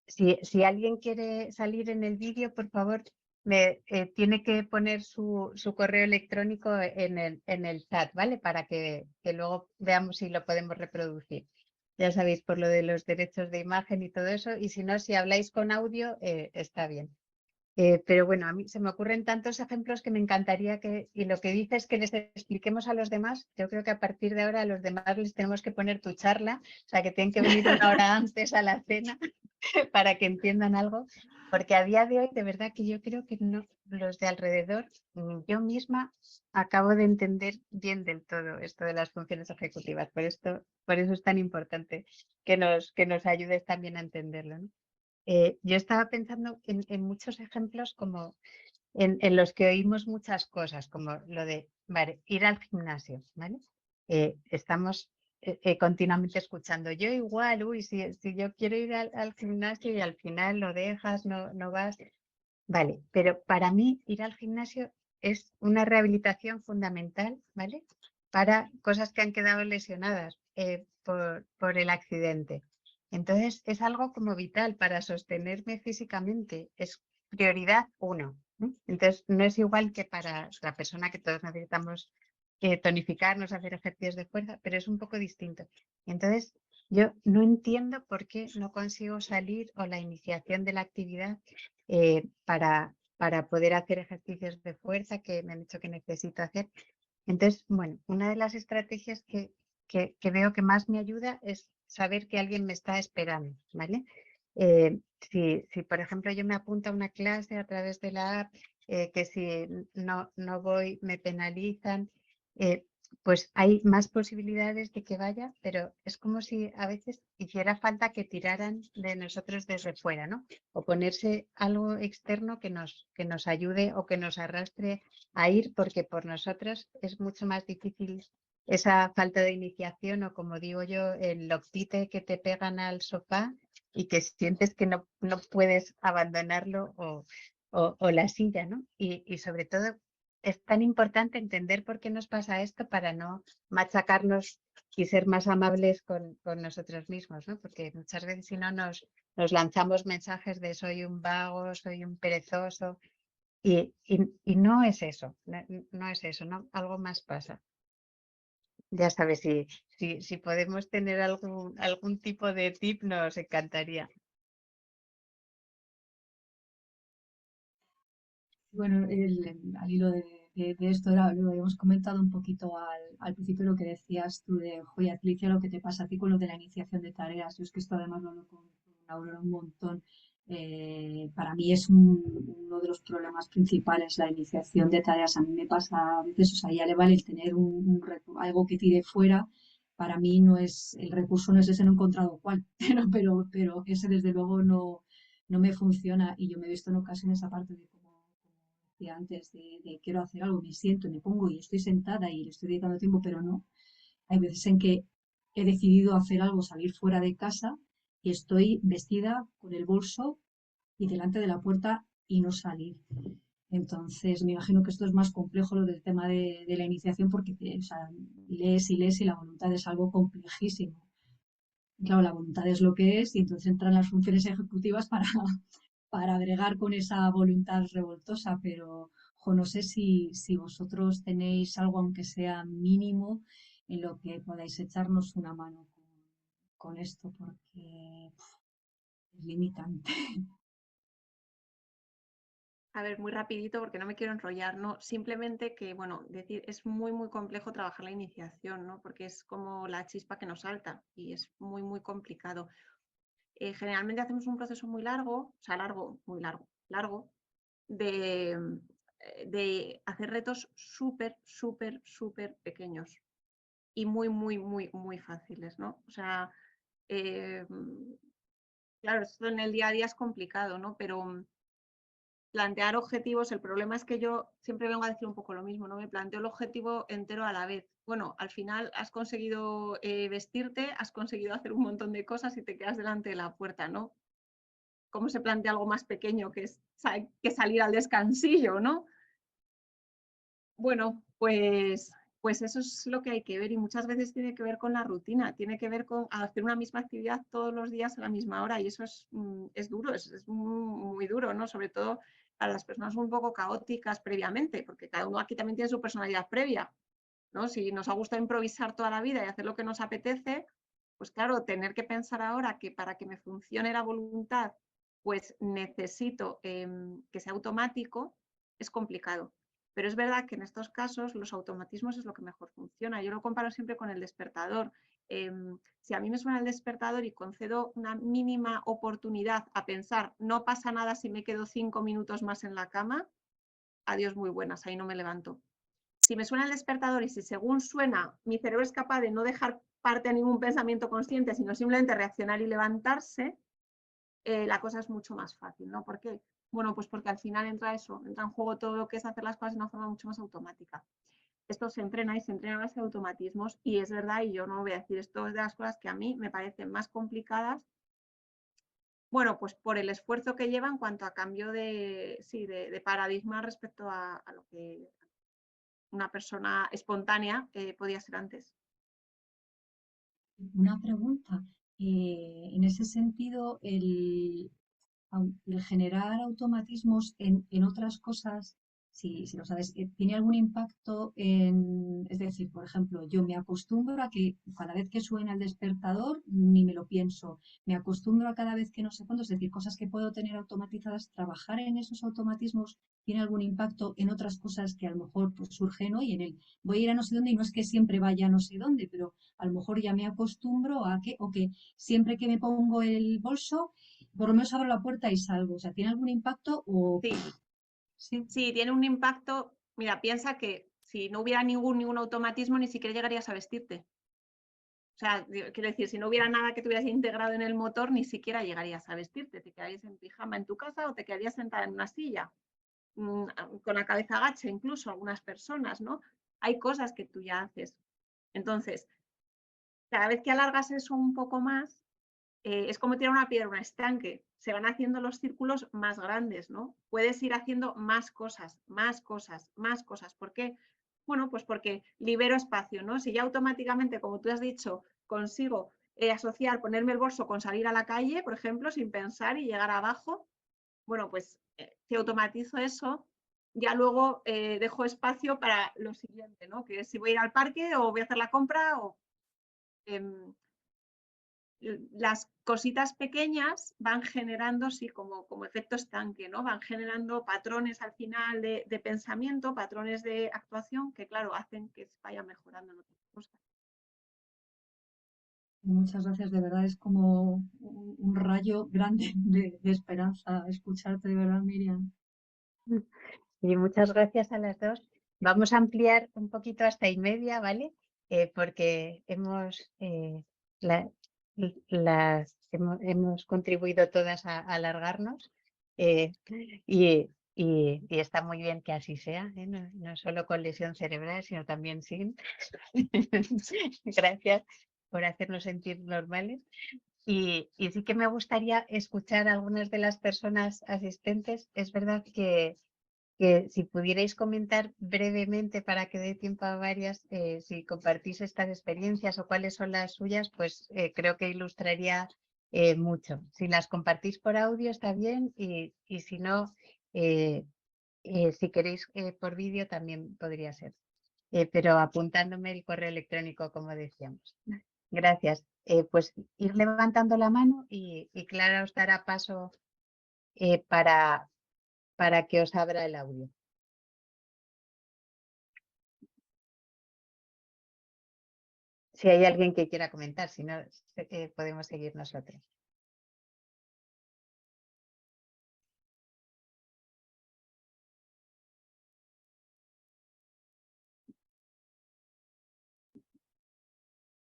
si alguien quiere salir en el vídeo, por favor, tiene que poner su correo electrónico en el chat, ¿vale? Para que luego veamos si lo podemos reproducir. Ya sabéis, por lo de los derechos de imagen y todo eso, y si no, si habláis con audio, está bien. Pero bueno, a mí se me ocurren tantos ejemplos que me encantaría y lo que dices es que les expliquemos a los demás. Yo creo que a partir de ahora a los demás les tenemos que poner tu charla, o sea, que tienen que venir una hora antes a la cena para que entiendan algo, porque a día de hoy, de verdad que yo creo que no, los de alrededor, yo misma acabo de entender bien del todo esto de las funciones ejecutivas. Por eso es tan importante que nos ayudes también a entenderlo, ¿no? Yo estaba pensando en muchos ejemplos como en los que oímos muchas cosas, como lo de ir al gimnasio, ¿vale? Estamos continuamente escuchando, yo igual, uy, si yo quiero ir al gimnasio y al final lo dejas, no vas. Vale, pero para mí ir al gimnasio es una rehabilitación fundamental, ¿vale? Para cosas que han quedado lesionadas por el accidente. Entonces es algo como vital para sostenerme físicamente. Es prioridad 1. Entonces no es igual que para la persona que todos necesitamos tonificarnos, hacer ejercicios de fuerza, pero es un poco distinto. Entonces yo no entiendo por qué no consigo salir o la iniciación de la actividad para poder hacer ejercicios de fuerza que me han dicho que necesito hacer. Entonces, bueno, una de las estrategias que veo que más me ayuda es saber que alguien me está esperando, ¿vale? Si, por ejemplo, yo me apunto a una clase a través de la app, que si no voy me penalizan, pues hay más posibilidades de que vaya, pero es como si a veces hiciera falta que tiraran de nosotros desde fuera, ¿no? O ponerse algo externo que nos ayude o que nos arrastre a ir, porque por nosotros es mucho más difícil esa falta de iniciación o, como digo yo, el loctite que te pegan al sofá y que sientes que no puedes abandonarlo o la silla, ¿no? Y sobre todo es tan importante entender por qué nos pasa esto para no machacarnos y ser más amables con nosotros mismos, ¿no? Porque muchas veces si no nos lanzamos mensajes de soy un vago, soy un perezoso y no es eso, no es eso, ¿no? Algo más pasa. Ya sabes, si podemos tener algún tipo de tip nos encantaría. Bueno, al hilo de esto, lo habíamos comentado un poquito al principio, lo que decías tú de, joder, Atricia, lo que te pasa a ti con lo de la iniciación de tareas. Yo es que esto además lo hablo con Aurora un montón. Para mí es uno de los problemas principales, la iniciación de tareas. A mí me pasa a veces, o sea, ya le vale el tener algo que tire fuera. Para mí no es, el recurso no es ese, no he encontrado cuál, pero ese desde luego no me funciona, y yo me he visto en ocasiones, aparte de como decía antes, de quiero hacer algo, me siento, me pongo y estoy sentada y le estoy dedicando tiempo, pero no. Hay veces en que he decidido hacer algo, salir fuera de casa y estoy vestida con el bolso y delante de la puerta y no salir. Entonces, me imagino que esto es más complejo, lo del tema de la iniciación, porque o sea, lees y lees y la voluntad es algo complejísimo. Claro, la voluntad es lo que es, y entonces entran las funciones ejecutivas para agregar con esa voluntad revoltosa, pero no sé si vosotros tenéis algo, aunque sea mínimo, en lo que podáis echarnos una mano con esto, porque es limitante. A ver, muy rapidito porque no me quiero enrollar, ¿no? Simplemente que, bueno, decir, es muy, muy complejo trabajar la iniciación, ¿no? Porque es como la chispa que nos salta y es muy, muy complicado. Generalmente hacemos un proceso muy largo, o sea, muy largo, de hacer retos súper, súper, súper pequeños y muy, muy, muy, muy fáciles, ¿no? O sea, claro, esto en el día a día es complicado, ¿no? Pero plantear objetivos, el problema es que yo siempre vengo a decir un poco lo mismo, ¿no? Me planteo el objetivo entero a la vez. Bueno, al final has conseguido vestirte, has conseguido hacer un montón de cosas y te quedas delante de la puerta, ¿no? ¿Cómo se plantea algo más pequeño que salir al descansillo, ¿no? Bueno, pues eso es lo que hay que ver, y muchas veces tiene que ver con la rutina, tiene que ver con hacer una misma actividad todos los días a la misma hora, y eso es duro, es muy duro, ¿no? Sobre todo para las personas un poco caóticas previamente, porque cada uno aquí también tiene su personalidad previa, ¿no? Si nos ha gustado improvisar toda la vida y hacer lo que nos apetece, pues claro, tener que pensar ahora que para que me funcione la voluntad, pues necesito que sea automático, es complicado. Pero es verdad que en estos casos los automatismos es lo que mejor funciona. Yo lo comparo siempre con el despertador. Si a mí me suena el despertador y concedo una mínima oportunidad a pensar, no pasa nada si me quedo 5 minutos más en la cama, adiós, muy buenas, ahí no me levanto. Si me suena el despertador y si según suena mi cerebro es capaz de no dejar parte a ningún pensamiento consciente, sino simplemente reaccionar y levantarse, la cosa es mucho más fácil, ¿no? ¿Por qué? Bueno, pues porque al final entra en juego todo lo que es hacer las cosas de una forma mucho más automática. esto se entrena y se entrena a base de automatismos y es verdad, y yo no voy a decir, esto es de las cosas que a mí me parecen más complicadas, bueno, pues por el esfuerzo que lleva en cuanto a cambio de, sí, de paradigma respecto a lo que una persona espontánea podía ser antes. Una pregunta. En ese sentido, el generar automatismos en otras cosas, si lo sabes, ¿tiene algún impacto es decir, por ejemplo, yo me acostumbro a que cada vez que suena el despertador, ni me lo pienso, me acostumbro a cada vez que no sé cuándo, es decir, cosas que puedo tener automatizadas, trabajar en esos automatismos tiene algún impacto en otras cosas que a lo mejor pues, surgen hoy en el voy a ir a no sé dónde y no es que siempre vaya a no sé dónde, pero a lo mejor ya me acostumbro a que, o que siempre que me pongo el bolso por lo menos abro la puerta y salgo. O sea, ¿tiene algún impacto o Sí, sí? sí, tiene un impacto. Mira, piensa que si no hubiera ningún automatismo, ni siquiera llegarías a vestirte. O sea, quiero decir, si no hubiera nada que tuvieras integrado en el motor, ni siquiera llegarías a vestirte. Te quedarías en pijama en tu casa o te quedarías sentada en una silla, con la cabeza agacha, incluso algunas personas, ¿no? Hay cosas que tú ya haces. Entonces, cada vez que alargas eso un poco más, es como tirar una piedra en un estanque. Se van haciendo los círculos más grandes, ¿no? Puedes ir haciendo más cosas, más cosas, más cosas. ¿Por qué? Bueno, pues porque libero espacio, ¿no? Si ya automáticamente, como tú has dicho, consigo asociar, ponerme el bolso con salir a la calle, por ejemplo, sin pensar y llegar abajo, bueno, pues si automatizo eso, ya luego dejo espacio para lo siguiente, ¿no? Que si voy a ir al parque o voy a hacer la compra o... las cositas pequeñas van generando, sí, como efecto estanque, ¿no? Van generando patrones al final de pensamiento, patrones de actuación que, claro, hacen que se vaya mejorando en otras cosas. Muchas gracias, de verdad es como un rayo grande de esperanza escucharte, de verdad, Miriam. Y muchas gracias a las dos. Vamos a ampliar un poquito hasta 1:30, ¿vale? Porque hemos contribuido todas a alargarnos y está muy bien que así sea, ¿eh? No solo con lesión cerebral, sino también sin. Gracias por hacernos sentir normales. Y sí que me gustaría escuchar a algunas de las personas asistentes. Es verdad que si pudierais comentar brevemente para que dé tiempo a varias, si compartís estas experiencias o cuáles son las suyas, pues creo que ilustraría mucho. Si las compartís por audio está bien y si no, si queréis por vídeo también podría ser. Pero apuntándome el correo electrónico, como decíamos. Gracias. Pues ir levantando la mano y Clara os dará paso para que os abra el audio. Si hay alguien que quiera comentar, si no, podemos seguir nosotros.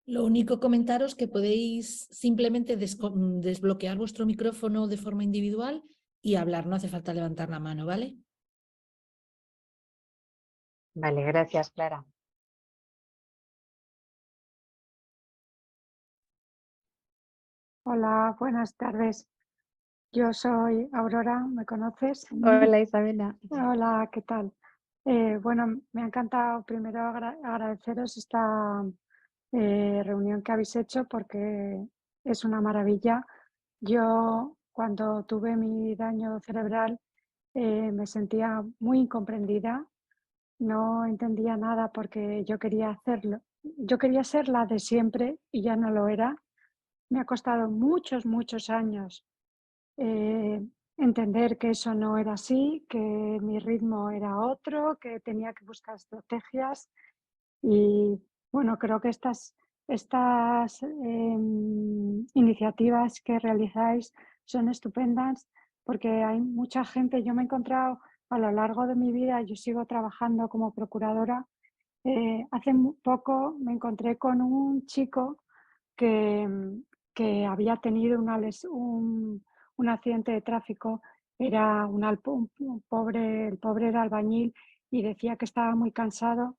Lo único comentaros que podéis simplemente desbloquear vuestro micrófono de forma individual y hablar, no hace falta levantar la mano, ¿vale? Vale, gracias, Clara. Hola, buenas tardes. Yo soy Aurora, ¿me conoces? Hola, Isabela. Hola, ¿qué tal? Bueno, me ha encantado primero agradeceros esta reunión que habéis hecho porque es una maravilla. Yo cuando tuve mi daño cerebral me sentía muy incomprendida, no entendía nada porque yo quería hacerlo. Yo quería ser la de siempre y ya no lo era. Me ha costado muchos, muchos años entender que eso no era así, que mi ritmo era otro, que tenía que buscar estrategias y bueno, creo que estas iniciativas que realizáis son estupendas porque hay mucha gente, yo me he encontrado a lo largo de mi vida, yo sigo trabajando como procuradora, hace poco me encontré con un chico que, que había tenido un accidente de tráfico, era un pobre, el pobre era albañil y decía que estaba muy cansado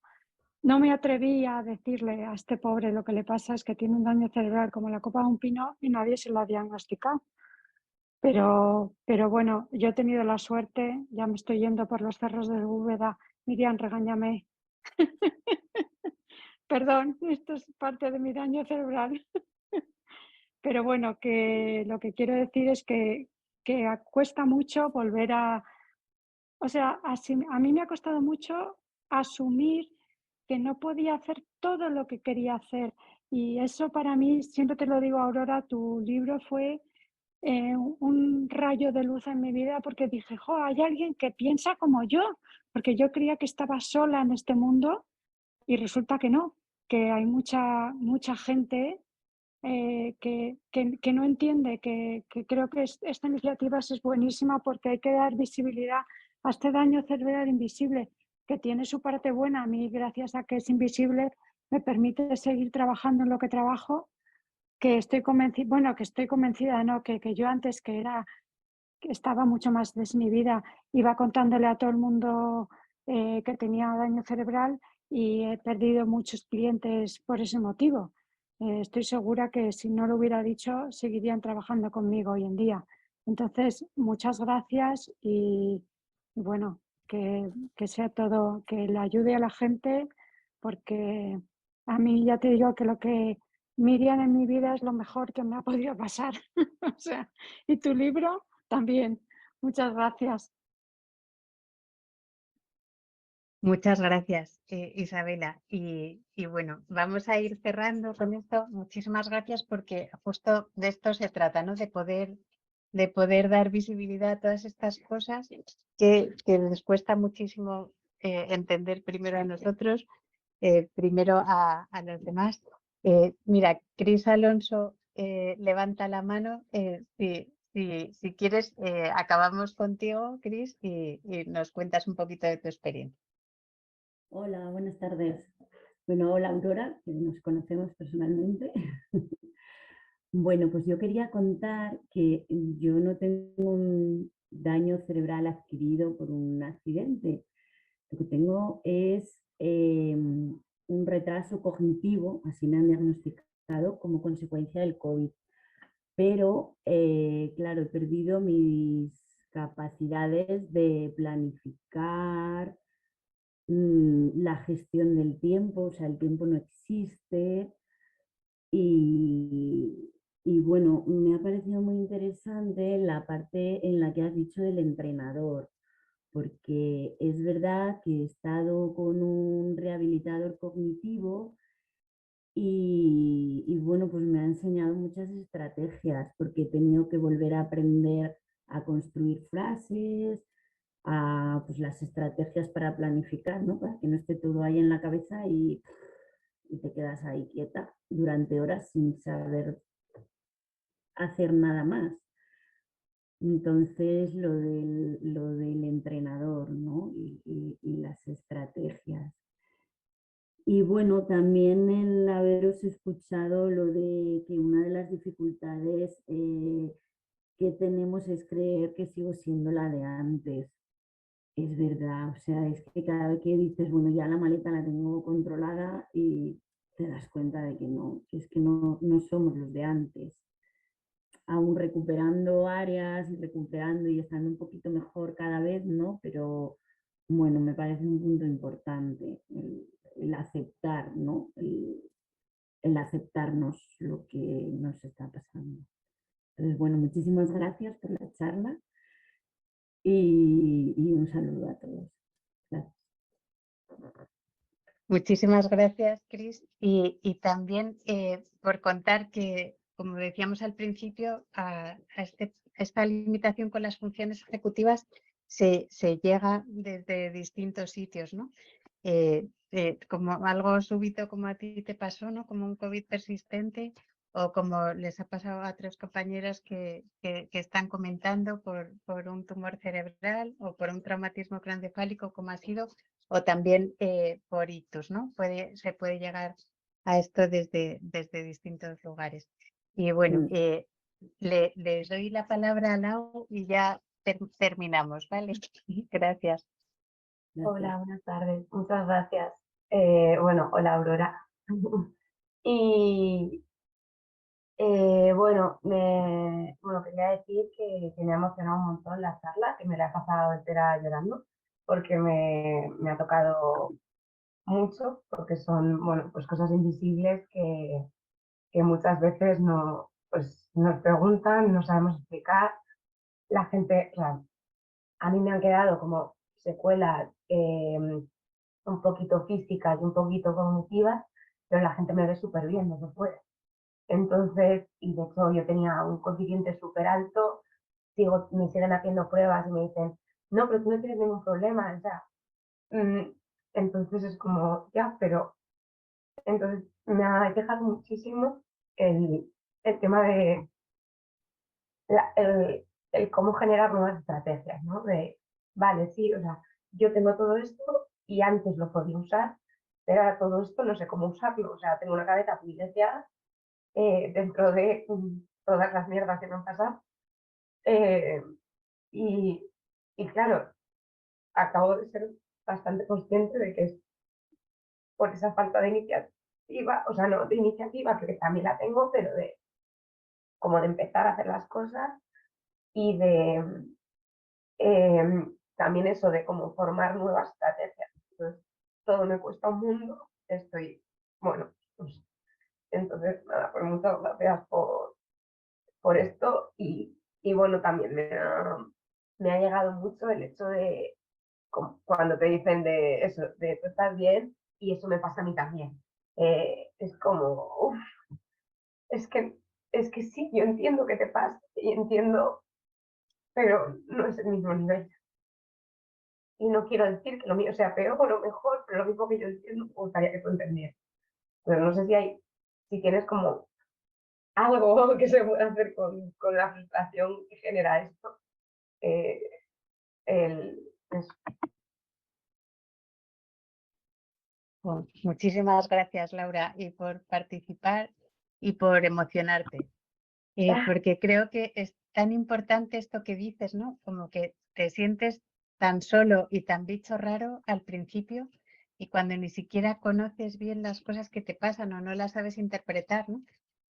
no me atreví a decirle a este pobre lo que le pasa es que tiene un daño cerebral como la copa de un pino y nadie se lo ha diagnosticado. Pero bueno, yo he tenido la suerte, ya me estoy yendo por los cerros de Úbeda. Miriam, regáñame. Perdón, esto es parte de mi daño cerebral. Pero bueno, que lo que quiero decir es que cuesta mucho volver a... O sea, a mí me ha costado mucho asumir que no podía hacer todo lo que quería hacer. Y eso para mí, siempre te lo digo, Aurora, tu libro fue un rayo de luz en mi vida porque dije, jo, hay alguien que piensa como yo, porque yo creía que estaba sola en este mundo y resulta que no, que hay mucha gente que no entiende, que creo que esta iniciativa es buenísima porque hay que dar visibilidad a este daño cerebral invisible, que tiene su parte buena. A mí, gracias a que es invisible, me permite seguir trabajando en lo que trabajo, que estoy convencida, bueno, que estoy convencida, no, que yo antes que estaba mucho más desinhibida, iba contándole a todo el mundo que tenía daño cerebral y he perdido muchos clientes por ese motivo. Estoy segura que si no lo hubiera dicho, seguirían trabajando conmigo hoy en día. Entonces, muchas gracias y bueno, que sea todo, que le ayude a la gente, porque a mí ya te digo que lo que Miriam en mi vida es lo mejor que me ha podido pasar. O sea, y tu libro también. Muchas gracias. Muchas gracias, Isabela. Y bueno, vamos a ir cerrando con esto. Muchísimas gracias porque justo de esto se trata, ¿no? De poder dar visibilidad a todas estas cosas que les cuesta muchísimo entender primero a nosotros, primero a los demás. Mira, Cris Alonso levanta la mano. Si quieres, acabamos contigo, Cris, y nos cuentas un poquito de tu experiencia. Hola, buenas tardes. Bueno, hola Aurora, que nos conocemos personalmente. Bueno, pues yo quería contar que yo no tengo un daño cerebral adquirido por un accidente. Lo que tengo es un retraso cognitivo, así me han diagnosticado como consecuencia del COVID. Pero, claro, he perdido mis capacidades de planificar, la gestión del tiempo, o sea, el tiempo no existe y bueno, me ha parecido muy interesante la parte en la que has dicho del entrenador, porque es verdad que he estado con un rehabilitador cognitivo y bueno, pues me ha enseñado muchas estrategias, porque he tenido que volver a aprender a construir frases, a pues, las estrategias para planificar, ¿no? Para que no esté todo ahí en la cabeza y te quedas ahí quieta durante horas sin saber hacer nada más. Entonces, lo del entrenador, ¿no? Y las estrategias. Y bueno, también el haberos escuchado lo de que una de las dificultades que tenemos es creer que sigo siendo la de antes. Es verdad, o sea, es que cada vez que dices, bueno, ya la maleta la tengo controlada y te das cuenta de que es que no somos los de antes. Aún recuperando áreas y recuperando y estando un poquito mejor cada vez, ¿no? Pero bueno, me parece un punto importante el aceptar, ¿no? El aceptarnos lo que nos está pasando. Entonces, bueno, muchísimas gracias por la charla y un saludo a todos. Gracias. Muchísimas gracias, Cris. Y también por contar que, como decíamos al principio, a esta limitación con las funciones ejecutivas se llega desde distintos sitios, ¿no? Como algo súbito como a ti te pasó, ¿no? Como un COVID persistente o como les ha pasado a otras compañeras que están comentando por un tumor cerebral o por un traumatismo craneoencefálico, como ha sido, o también por ictus, ¿no? Se puede llegar a esto desde distintos lugares. Y bueno, les doy la palabra a Lau y ya terminamos, ¿vale? Gracias. Gracias. Hola, buenas tardes. Muchas gracias. Bueno, hola Aurora. Y bueno, quería decir que me ha emocionado un montón la charla, que me la he pasado entera llorando, porque me ha tocado mucho, porque son, bueno, pues cosas invisibles que muchas veces no, pues nos preguntan, no sabemos explicar. La gente, o sea, a mí me han quedado como secuelas un poquito físicas y un poquito cognitivas, pero la gente me ve súper bien desde fuera. Entonces, y de hecho yo tenía un coeficiente súper alto, me siguen haciendo pruebas y me dicen, no, pero tú no tienes ningún problema, o sea, entonces es como, ya, pero entonces me ha dejado muchísimo el tema de el cómo generar nuevas estrategias, ¿no? De, vale, sí, o sea, yo tengo todo esto y antes lo podía usar, pero ahora todo esto no sé cómo usarlo, o sea, tengo una cabeza privilegiada dentro de todas las mierdas que me han pasado. Eh, y, y claro, acabo de ser bastante consciente de que es por esa falta de iniciativa, o sea, no de iniciativa, que también la tengo, pero de como de empezar a hacer las cosas y de también eso de cómo formar nuevas estrategias. Entonces, todo me cuesta un mundo, estoy, bueno, pues, entonces, nada, pues muchas gracias por esto y bueno, también me ha llegado mucho el hecho de cuando te dicen de eso, de tú estás bien y eso me pasa a mí también. Es como, uf, es que, es que sí, yo entiendo que te pasa y entiendo, pero no es el mismo nivel. Y no quiero decir que lo mío sea peor o lo mejor, pero lo mismo que yo entiendo, me gustaría que tú entendieras. Pero no sé si tienes como algo que se puede hacer con la frustración que genera esto. Eh, eso. Muchísimas gracias, Laura, y por participar y por emocionarte. Porque creo que es tan importante esto que dices, ¿no? Como que te sientes tan solo y tan bicho raro al principio y cuando ni siquiera conoces bien las cosas que te pasan o no las sabes interpretar, ¿no?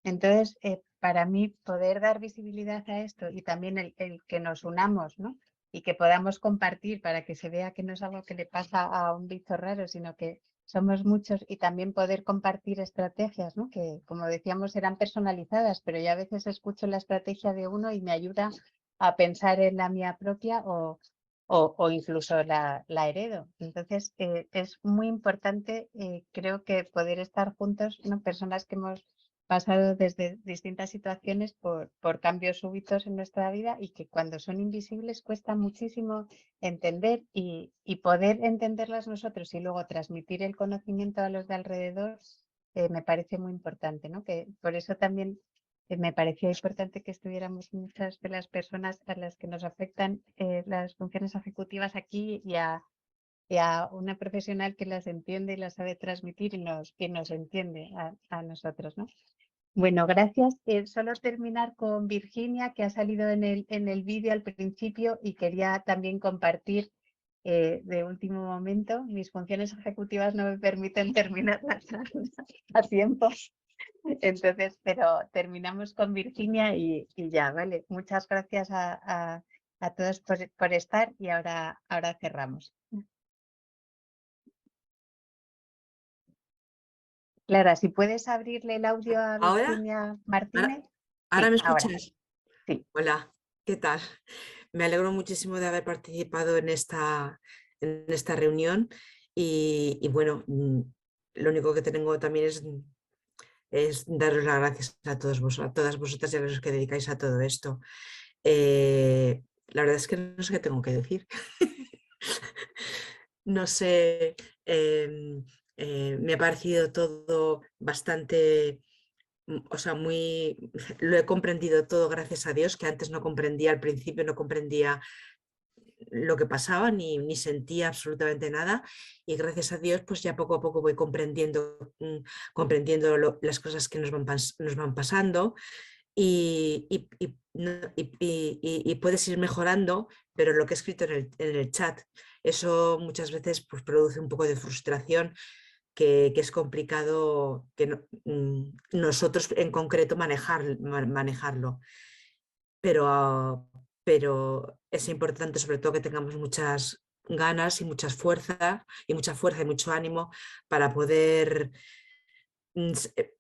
Entonces, para mí, poder dar visibilidad a esto y también el que nos unamos, ¿no? Y que podamos compartir para que se vea que no es algo que le pasa a un bicho raro, sino que somos muchos y también poder compartir estrategias, ¿no? Que como decíamos eran personalizadas, pero yo a veces escucho la estrategia de uno y me ayuda a pensar en la mía propia o incluso la heredo. Entonces es muy importante, creo que poder estar juntos, ¿no? Personas que hemos pasado desde distintas situaciones por cambios súbitos en nuestra vida y que cuando son invisibles cuesta muchísimo entender y poder entenderlas nosotros y luego transmitir el conocimiento a los de alrededor me parece muy importante, ¿no? Que por eso también me parecía importante que estuviéramos muchas de las personas a las que nos afectan las funciones ejecutivas aquí y a una profesional que las entiende y las sabe transmitir y nos entiende a nosotros, ¿no? Bueno, gracias. Solo terminar con Virginia, que ha salido en el vídeo al principio y quería también compartir de último momento. Mis funciones ejecutivas no me permiten terminar la charla a tiempo. Entonces, pero terminamos con Virginia y ya, ¿vale? Muchas gracias a todos por estar y ahora cerramos. Clara, si puedes abrirle el audio a ¿Ahora? Virginia Martínez. ¿Ahora Sí, me ahora. escuchas? Sí. Hola, ¿qué tal? Me alegro muchísimo de haber participado en esta reunión y bueno, lo único que tengo también es daros las gracias a todas vosotras y a los que dedicáis a todo esto. La verdad es que no sé qué tengo que decir. No sé, me ha parecido todo bastante, o sea, lo he comprendido todo gracias a Dios, que antes no comprendía, al principio no comprendía lo que pasaba ni sentía absolutamente nada, y gracias a Dios pues ya poco a poco voy comprendiendo las cosas que nos van pasando y puedes ir mejorando, pero lo que he escrito en el chat, eso muchas veces pues produce un poco de frustración que es complicado que nosotros en concreto manejarlo. Pero es importante sobre todo que tengamos muchas ganas y mucha fuerza y mucho ánimo para poder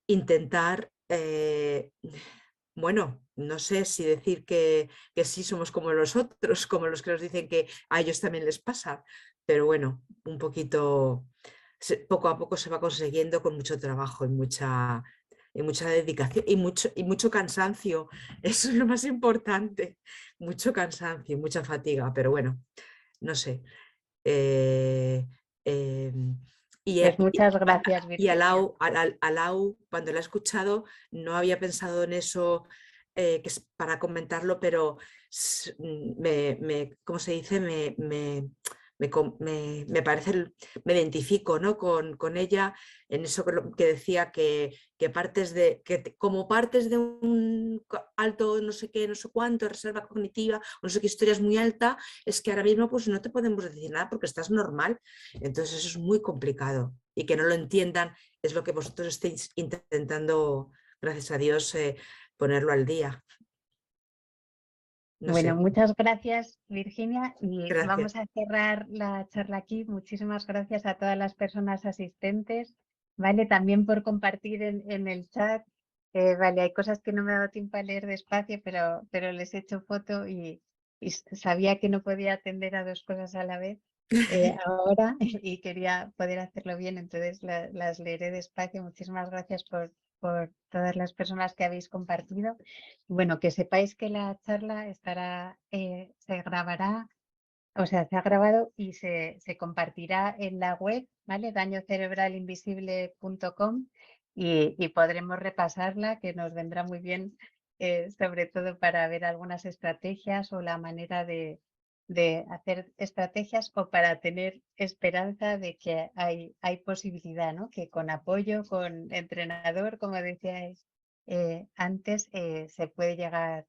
intentar, bueno, no sé si decir que sí somos como los otros, como los que nos dicen que a ellos también les pasa, pero bueno, un poquito, poco a poco se va consiguiendo con mucho trabajo y mucha dedicación y mucho cansancio. Eso es lo más importante, mucho cansancio y mucha fatiga, pero bueno, no sé. Pues muchas gracias, Y a Virginia. Lau, cuando la he escuchado, no había pensado en eso, que es para comentarlo, pero ¿cómo se dice? Me parece, me identifico, ¿no? con ella en eso que decía que como partes de un alto no sé qué, no sé cuánto, reserva cognitiva, o no sé qué historia es muy alta, es que ahora mismo pues no te podemos decir nada porque estás normal. Entonces eso es muy complicado y que no lo entiendan es lo que vosotros estáis intentando, gracias a Dios, ponerlo al día. No Bueno, sé. muchas gracias, Virginia, y Gracias. vamos a cerrar la charla aquí. Muchísimas gracias a todas las personas asistentes, ¿vale? También por compartir en el chat. Vale, hay cosas que no me ha dado tiempo a leer despacio, pero les he hecho foto y sabía que no podía atender a dos cosas a la vez ahora y quería poder hacerlo bien, entonces las leeré despacio. Muchísimas gracias por todas las personas que habéis compartido. Bueno, que sepáis que la charla estará, se grabará, o sea, se ha grabado y se compartirá en la web, ¿vale? dañocerebralinvisible.com y podremos repasarla, que nos vendrá muy bien, sobre todo para ver algunas estrategias o la manera de hacer estrategias o para tener esperanza de que hay posibilidad, ¿no? Que con apoyo, con entrenador, como decíais antes, se puede llegar,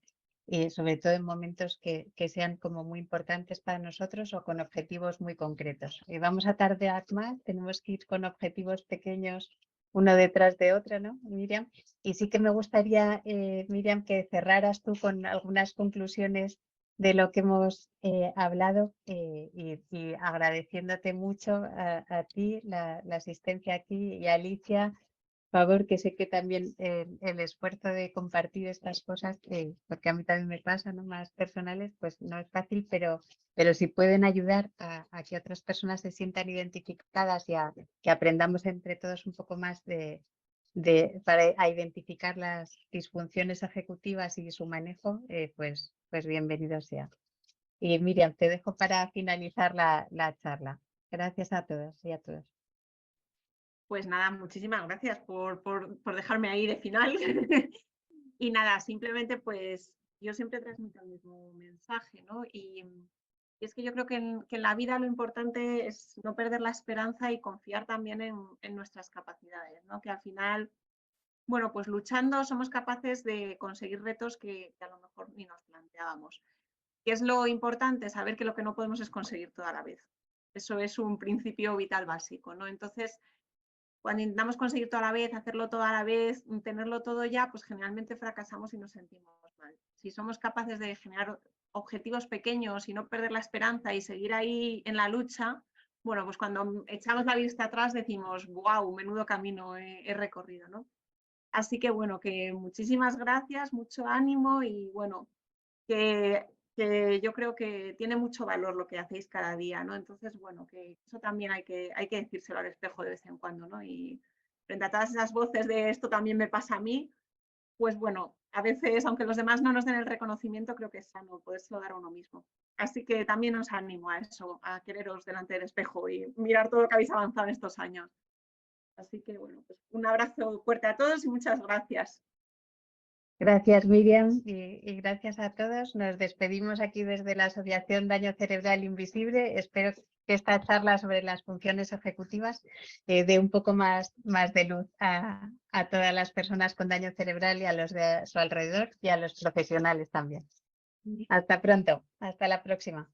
sobre todo en momentos que sean como muy importantes para nosotros o con objetivos muy concretos. Vamos a tardar más, tenemos que ir con objetivos pequeños uno detrás de otro, ¿no, Miriam? Y sí que me gustaría, Miriam, que cerraras tú con algunas conclusiones de lo que hemos hablado y agradeciéndote mucho a ti la asistencia aquí y a Alicia, por favor, que sé que también el esfuerzo de compartir estas cosas, porque a mí también me pasa, ¿no? Más personales, pues no es fácil, pero si pueden ayudar a que otras personas se sientan identificadas y a que aprendamos entre todos un poco más para identificar las disfunciones ejecutivas y su manejo, pues bienvenido sea. Y Miriam, te dejo para finalizar la charla. Gracias a todos y a todos. Pues nada, muchísimas gracias por dejarme ahí de final. Y nada, simplemente pues yo siempre transmito el mismo mensaje, ¿no? Y es que yo creo que en la vida lo importante es no perder la esperanza y confiar también en nuestras capacidades, ¿no? Que al final, bueno, pues luchando somos capaces de conseguir retos que a lo mejor ni nos planteábamos. ¿Qué es lo importante? Saber que lo que no podemos es conseguir todo a la vez. Eso es un principio vital básico, ¿no? Entonces, cuando intentamos conseguir todo a la vez, hacerlo todo a la vez, tenerlo todo ya, pues generalmente fracasamos y nos sentimos mal. Si somos capaces de generar objetivos pequeños y no perder la esperanza y seguir ahí en la lucha, bueno, pues cuando echamos la vista atrás decimos, wow, menudo camino he recorrido, ¿no? Así que bueno, que muchísimas gracias, mucho ánimo y bueno, que yo creo que tiene mucho valor lo que hacéis cada día, ¿no? Entonces, bueno, que eso también hay que decírselo al espejo de vez en cuando, ¿no? Y frente a todas esas voces de esto también me pasa a mí, pues bueno, a veces, aunque los demás no nos den el reconocimiento, creo que es sano podérselo dar a uno mismo. Así que también os animo a eso, a quereros delante del espejo y mirar todo lo que habéis avanzado en estos años. Así que bueno, pues un abrazo fuerte a todos y muchas gracias. Gracias, Miriam, y gracias a todos. Nos despedimos aquí desde la Asociación Daño Cerebral Invisible. Espero que esta charla sobre las funciones ejecutivas dé un poco más de luz a todas las personas con daño cerebral y a los de su alrededor y a los profesionales también. Hasta pronto, hasta la próxima.